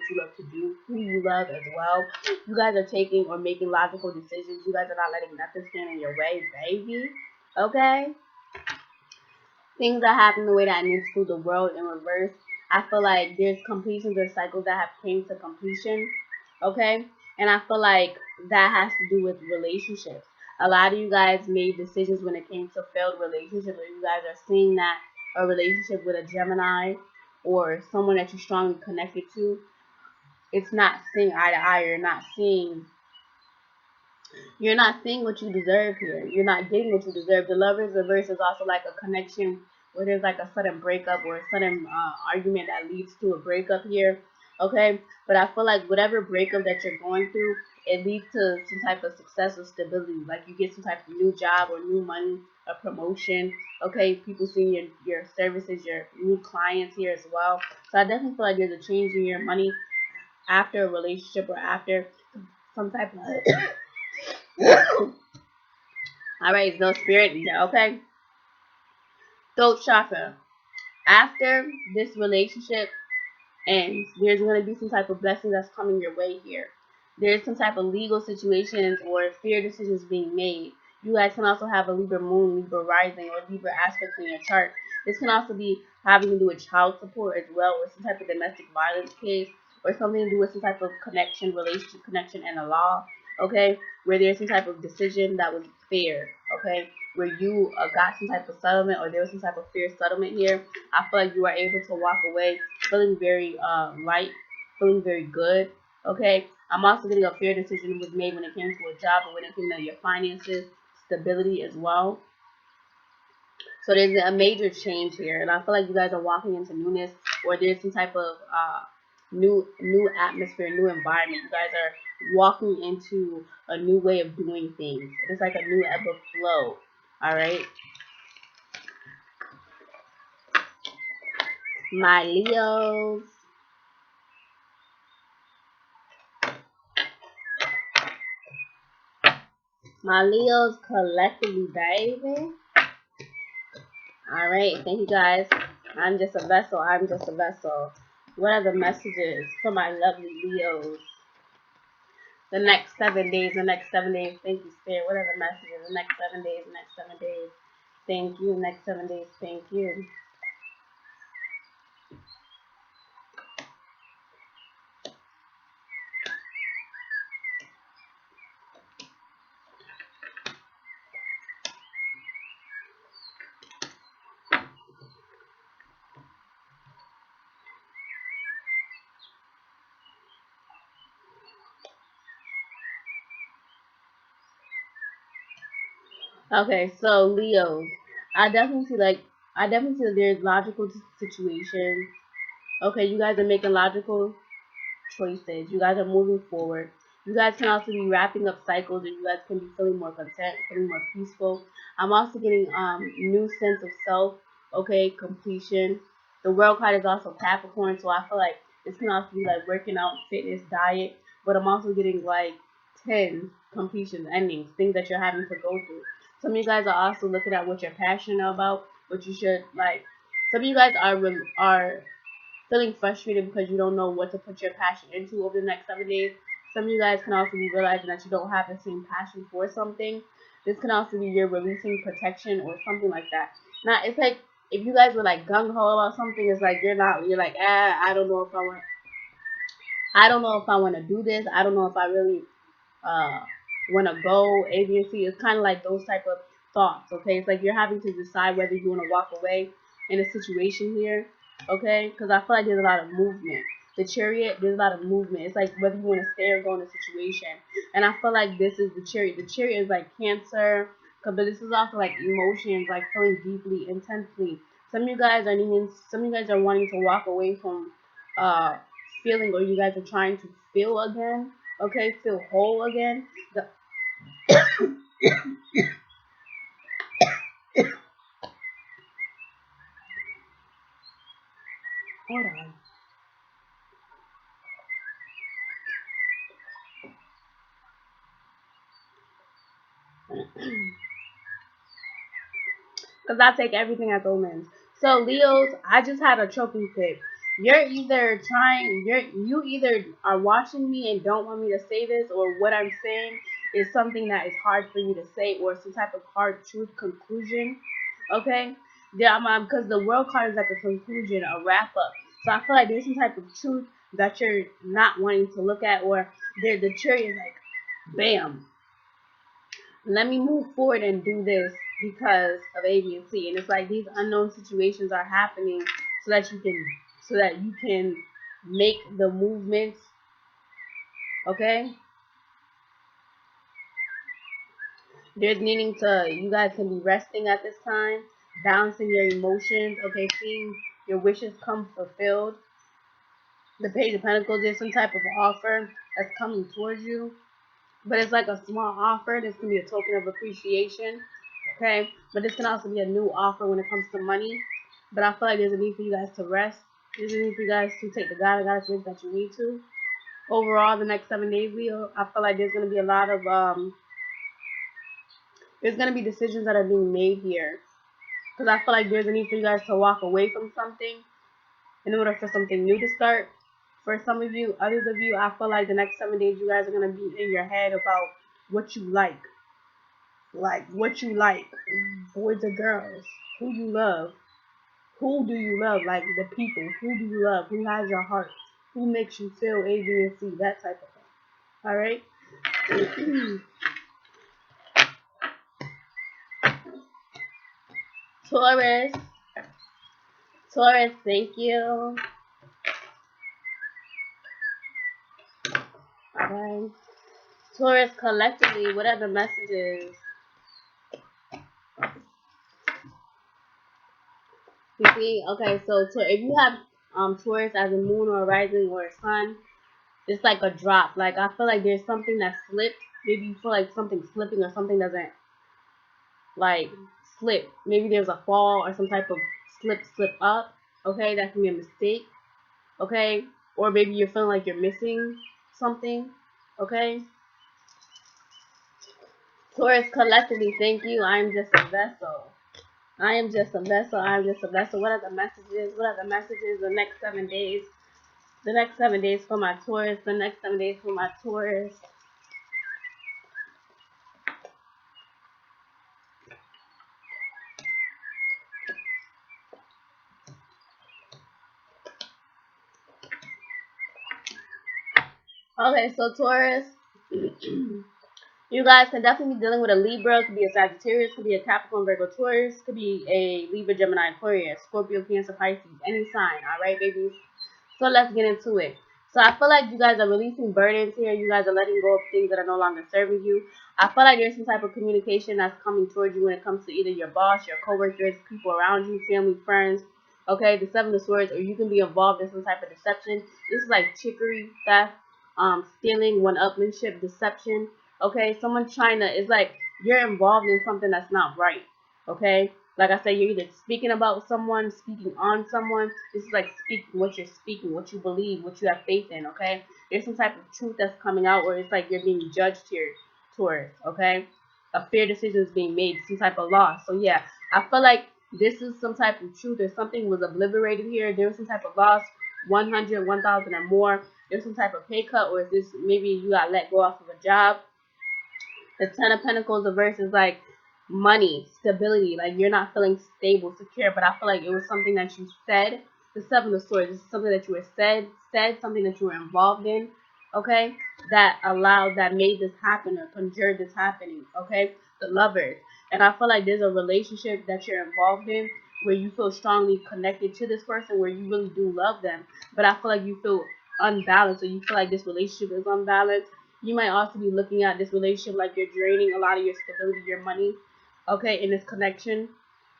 S1: you love to do, who you love as well. You guys are taking or making logical decisions. You guys are not letting nothing stand in your way, baby. Okay? Things are happening the way that needs to. The world in reverse. I feel like there's completions or cycles that have came to completion. Okay? And I feel like that has to do with relationships. A lot of you guys made decisions when it came to failed relationships, or you guys are seeing that a relationship with a Gemini or someone that you're strongly connected to, it's not seeing eye to eye. You're not seeing what you deserve here. You're not getting what you deserve. The Lovers reverse is also like a connection where there's like a sudden breakup or a sudden argument that leads to a breakup here. Okay? But I feel like whatever breakup that you're going through, it leads to some type of success or stability. Like you get some type of new job or new money, a promotion. Okay? People seeing your services, your new clients here as well. So I definitely feel like there's a change in your money after a relationship or after some type of alright, no spirit either, okay? Throat chakra. After this relationship ends, there's going to be some type of blessing that's coming your way here. There's some type of legal situations or fair decisions being made. You guys can also have a Libra moon, Libra rising, or Libra aspects in your chart. This can also be having to do with child support as well, or some type of domestic violence case, or something to do with some type of connection, relationship connection, and a law. Okay, where there's some type of decision that was fair. Okay, where you got some type of settlement, or there was some type of fair settlement here. I feel like you are able to walk away feeling very light, feeling very good. Okay, I'm also getting a fair decision was made when it came to a job or when it came to your finances, stability as well. So there's a major change here, and I feel like you guys are walking into newness, or there's some type of new atmosphere, new environment. You guys are walking into a new way of doing things. It's like a new ebb of flow. All right, my Leos. My Leos collectively, baby. Alright, thank you guys. I'm just a vessel. I'm just a vessel. What are the messages for my lovely Leos? The next 7 days, the next 7 days. Thank you, Spirit. What are the messages? The next 7 days, the next 7 days. Thank you. Next 7 days. Thank you. Okay, so Leos. I definitely see that there's logical situations. Okay, you guys are making logical choices. You guys are moving forward. You guys can also be wrapping up cycles, and you guys can be feeling more content, feeling more peaceful. I'm also getting new sense of self. Okay, completion. The world card is also Capricorn, so I feel like this can also be like working out, fitness, diet. But I'm also getting like 10 completions, endings, things that you're having to go through. Some of you guys are also looking at what you're passionate about, what you should like. Some of you guys are feeling frustrated because you don't know what to put your passion into over the next 7 days. Some of you guys can also be realizing that you don't have the same passion for something. This can also be you're releasing protection or something like that. Now, it's like if you guys were like gung ho about something, it's like you're like, I don't know if I want to do this. I don't know if I really uh want to go A, B, and C. It's kind of like those type of thoughts. Okay, it's like you're having to decide whether you want to walk away in a situation here. Okay, because I feel like there's a lot of movement. The Chariot, there's a lot of movement. It's like whether you want to stay or go in a situation. And I feel like this is the Chariot. The Chariot is like Cancer, but this is also like emotions, like feeling deeply, intensely. Some of you guys are wanting to walk away from uh feeling, or you guys are trying to feel again. Okay, feel whole again. Hold on. Because I take everything as omens. So Leos, I just had a choking fit. You're either trying, you either are watching me and don't want me to say this, or what I'm saying is something that is hard for you to say, or some type of hard truth conclusion. Okay? Yeah, because the world card is like a conclusion, a wrap up. So I feel like there's some type of truth that you're not wanting to look at, or the cherry is like, bam, let me move forward and do this because of A, B, and C. And it's like these unknown situations are happening so that you can make the movements. Okay? There's needing to, you guys can be resting at this time, balancing your emotions, okay, seeing your wishes come fulfilled. The Page of Pentacles, there's some type of offer that's coming towards you. But it's like a small offer. This can be a token of appreciation. Okay? But this can also be a new offer when it comes to money. But I feel like there's a need for you guys to rest. There's a need for you guys to take the goddess that you need to. Overall, the next 7 days, Leo, I feel like there's going to be a lot of, there's going to be decisions that are being made here. Because I feel like there's a need for you guys to walk away from something in order for something new to start. For some of you, others of you, I feel like the next 7 days you guys are going to be in your head about what you like. Like, what you like. Boys or girls. Who you love. Who do you love? Like, the people. Who do you love? Who has your heart? Who makes you feel A, B, and C? That type of thing. Alright? Taurus. Taurus, thank you. Okay. Taurus, collectively, what are the messages? You see? Okay, so if you have Taurus as a moon or a rising or a sun, it's like a drop. Like, I feel like there's something that slipped. Maybe you feel like something's slipping or something doesn't, like, slip. Maybe there's a fall or some type of slip up. Okay, that can be a mistake. Okay, or maybe you're feeling like you're missing something. Okay. Taurus, collectively, thank you. I am just a vessel. I am just a vessel. I am just a vessel. What are the messages? What are the messages the next 7 days? The next 7 days for my Taurus. The next 7 days for my Taurus. Okay, so Taurus, you guys can definitely be dealing with a Libra. Could be a Sagittarius. Could be a Capricorn, Virgo, Taurus. Could be a Libra, Gemini, Aquarius, Scorpio, Cancer, Pisces. Any sign. All right, babies. So let's get into it. So I feel like you guys are releasing burdens here. You guys are letting go of things that are no longer serving you. I feel like there's some type of communication that's coming towards you when it comes to either your boss, your coworkers, people around you, family, friends. Okay, the Seven of Swords, or you can be involved in some type of deception. This is like trickery, theft, stealing, one-upmanship, deception. Okay, someone trying to, it's like you're involved in something that's not right. Okay, like I said, you're either speaking about someone, speaking on someone. This is like speaking what you're speaking, what you believe, what you have faith in, okay? There's some type of truth that's coming out, or it's like you're being judged here, Taurus, okay? A fair decision is being made, some type of loss. So yeah, I feel like this is some type of truth, or something was obliterated here. There was some type of loss, 100, 1,000 or more. There's some type of pay cut, or is this maybe you got let go off of a job. The Ten of Pentacles, the verse is like money, stability, like you're not feeling stable, secure, but I feel like it was something that you said. The Seven of Swords, this is something that you were said, something that you were involved in, okay, that allowed, that made this happen or conjured this happening, okay? The Lovers. And I feel like there's a relationship that you're involved in where you feel strongly connected to this person, where you really do love them, but I feel like you feel unbalanced, or you feel like this relationship is unbalanced. You might also be looking at this relationship like you're draining a lot of your stability, your money, okay, in this connection.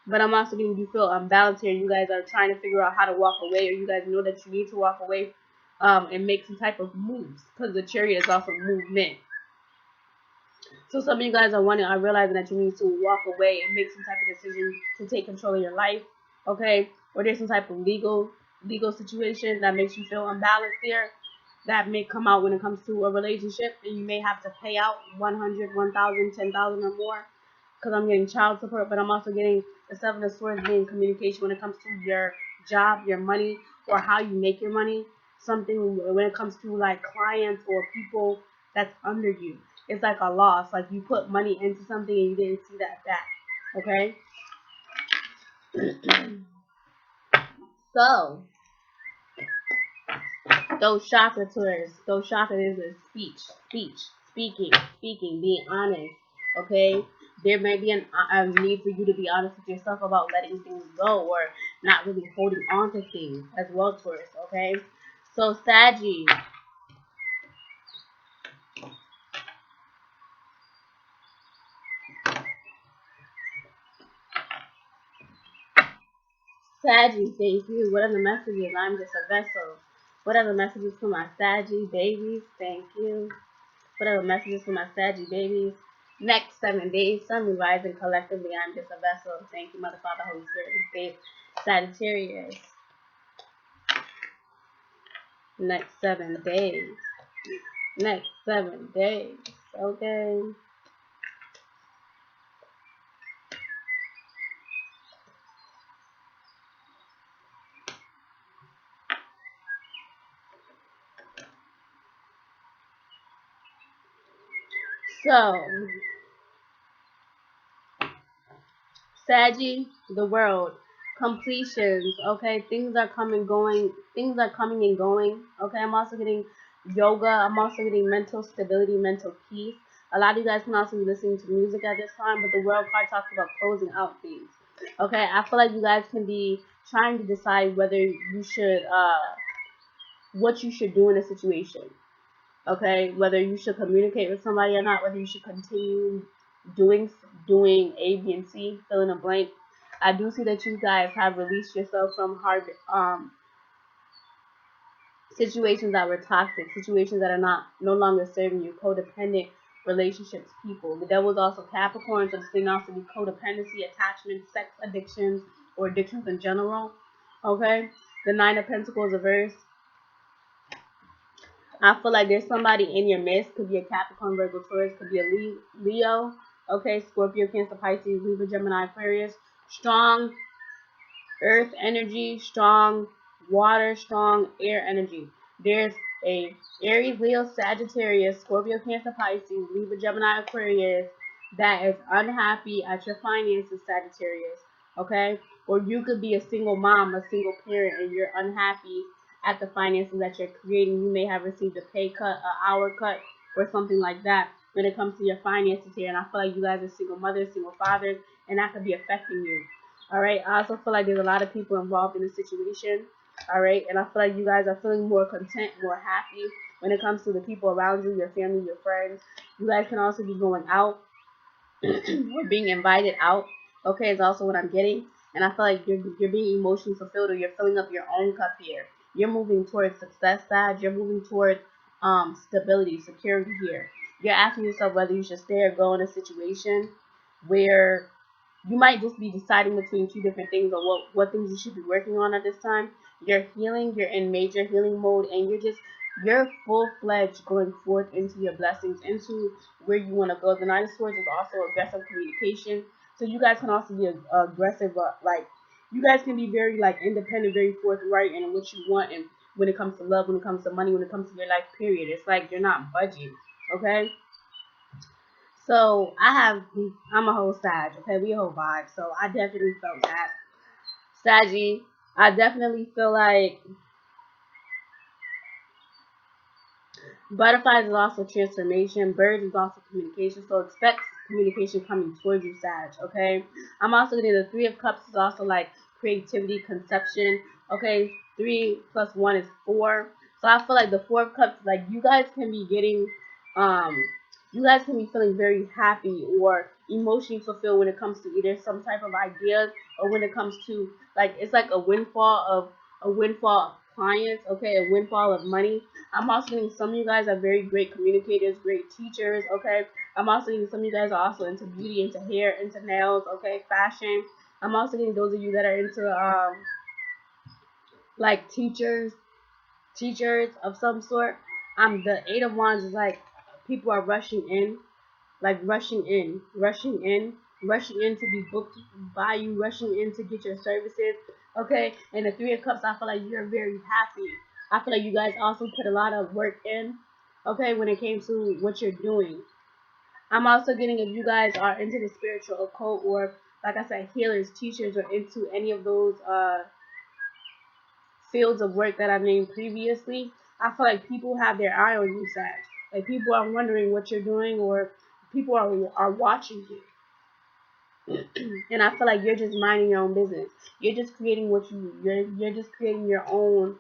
S1: But I'm also getting you feel unbalanced here. You guys are trying to figure out how to walk away, or you guys know that you need to walk away and make some type of moves, because the Chariot is also movement. So some of you guys are wondering, are realizing that you need to walk away and make some type of decision to take control of your life, okay? Or there's some type of legal situation that makes you feel unbalanced there. That may come out when it comes to a relationship, and you may have to pay out 100, 1,000, 10,000 or more. Because I'm getting child support, but I'm also getting the Seven of Swords being communication when it comes to your job, your money, or how you make your money. Something when it comes to like clients or people that's under you. It's like a loss. Like you put money into something and you didn't see that back. Okay? So, those chakra tours, those chakras is speaking, being honest. Okay? There may be a need for you to be honest with yourself about letting things go or not really holding on to things as well, Taurus. Okay? So, Saggy. Saggy, thank you. What are the messages? I'm just a vessel. What are the messages for my Saggy babies? Thank you. What are the messages for my Saggy babies? Next 7 days, sun, moon, rising collectively. I'm just a vessel. Thank you, Mother, Father, Holy Spirit, and Faith. Sagittarius. Next 7 days. Next 7 days. Okay. So, Saggy, the world, completions, okay, things are coming and going, okay. I'm also getting yoga, I'm also getting mental stability, mental peace. A lot of you guys can also be listening to music at this time, but the world card talks about closing out things, okay. I feel like you guys can be trying to decide whether you should, what you should do in a situation. Okay, whether you should communicate with somebody or not, whether you should continue doing A, B, and C, fill in a blank. I do see that you guys have released yourself from hard situations that were toxic, situations that are no longer serving you, codependent relationships, people. The devil is also Capricorn, so this can also be codependency, attachment, sex addictions, or addictions in general. Okay, the Nine of Pentacles reverse. I feel like there's somebody in your midst. Could be a Capricorn, Virgo, Taurus. Could be a Leo. Okay, Scorpio, Cancer, Pisces, Libra, Gemini, Aquarius. Strong earth energy, strong water, strong air energy. There's a Aries, Leo, Sagittarius, Scorpio, Cancer, Pisces, Libra, Gemini, Aquarius that is unhappy at your finances, Sagittarius. Okay? Or you could be a single mom, a single parent, and you're unhappy at the finances that you're creating. You may have received a pay cut, an hour cut, or something like that when it comes to your finances here. And I feel like you guys are single mothers, single fathers, and that could be affecting you. Alright, I also feel like there's a lot of people involved in the situation. Alright, and I feel like you guys are feeling more content, more happy when it comes to the people around you, your family, your friends. You guys can also be going out or being invited out. Okay, is also what I'm getting. And I feel like you're being emotionally fulfilled, or you're filling up your own cup here. You're moving towards success side. You're moving towards stability, security here. You're asking yourself whether you should stay or go in a situation where you might just be deciding between two different things, or what things you should be working on at this time. You're healing, you're in major healing mode, and you're full-fledged going forth into your blessings, into where you want to go. The Nine of Swords is also aggressive communication. So you guys can also be aggressive, like, you guys can be very, like, independent, very forthright in what you want, and when it comes to love, when it comes to money, when it comes to your life, period. It's like you're not budging, okay? So I'm a whole Sag, okay? We a whole vibe. So I definitely felt that. Saggy, I definitely feel like butterflies is also transformation. Birds is also communication. So expect communication coming towards you, Sag, okay? I'm also getting the Three of Cups is also like creativity, conception, okay? 3 plus 1 is 4. So I feel like the Four of Cups, like, you guys can be getting, you guys can be feeling very happy or emotionally fulfilled when it comes to either some type of ideas, or when it comes to, like, it's like a windfall clients, okay, a windfall of money. I'm also getting some of you guys are very great communicators, great teachers, okay. I'm also getting some of you guys are also into beauty, into hair, into nails, okay, fashion. I'm also getting those of you that are into like teachers of some sort. The Eight of Wands is like people are rushing in, like rushing in to be booked by you, rushing in to get your services. Okay, and the Three of Cups, I feel like you're very happy. I feel like you guys also put a lot of work in. Okay, when it came to what you're doing. I'm also getting if you guys are into the spiritual occult or like I said, healers, teachers, or into any of those fields of work that I named previously, I feel like people have their eye on you, Sag. Like people are wondering what you're doing, or people are watching you. And I feel like you're just minding your own business. You're just creating you're just creating your own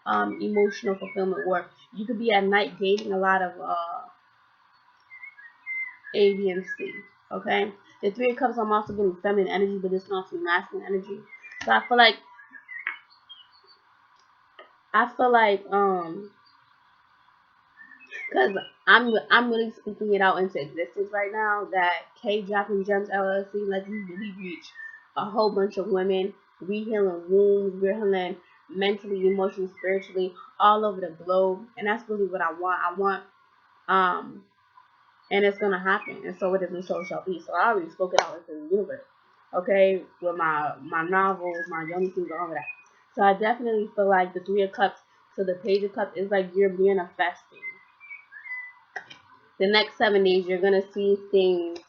S1: emotional fulfillment work. You could be at night dating a lot of A, B, and C. Okay? The Three of Cups, I'm also getting feminine energy, but this can also be masculine energy. So I feel like because I'm really speaking it out into existence right now that K Dropping Gems LLC, like we really reach a whole bunch of women. We healing wounds, we're healing mentally, emotionally, spiritually, all over the globe, and that's really what I want. I want and it's gonna happen, and so it is, and so it shall be. So I already spoke it out into the universe, okay, with my novels, my young things, all of that. So I definitely feel like the Three of Cups to the Page of Cups is like you're manifesting. The next 7 days, you're gonna see things.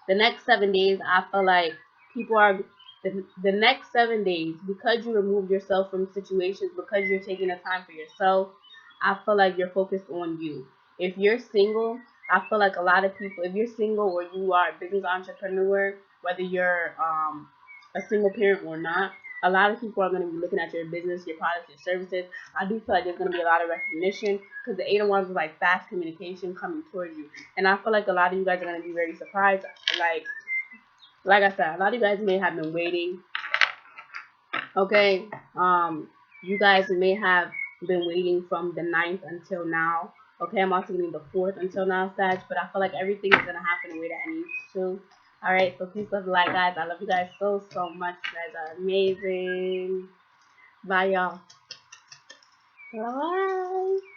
S1: The next 7 days, I feel like people are the next 7 days, because you removed yourself from situations, because you're taking the time for yourself. I feel like you're focused on you. If you're single, I feel like a lot of people. If you're single or you are a business entrepreneur, whether you're a single parent or not, a lot of people are going to be looking at your business, your products, your services. I do feel like there's going to be a lot of recognition because the Eight of Wands is like fast communication coming towards you. And I feel like a lot of you guys are going to be very surprised. Like I said, a lot of you guys may have been waiting. Okay. You guys may have been waiting from the 9th until now. Okay, I'm also getting the 4th until now, Sag, but I feel like everything is going to happen the way that it needs to. Alright, so peace, love, light, guys. I love you guys so, so much. You guys are amazing. Bye, y'all. Bye.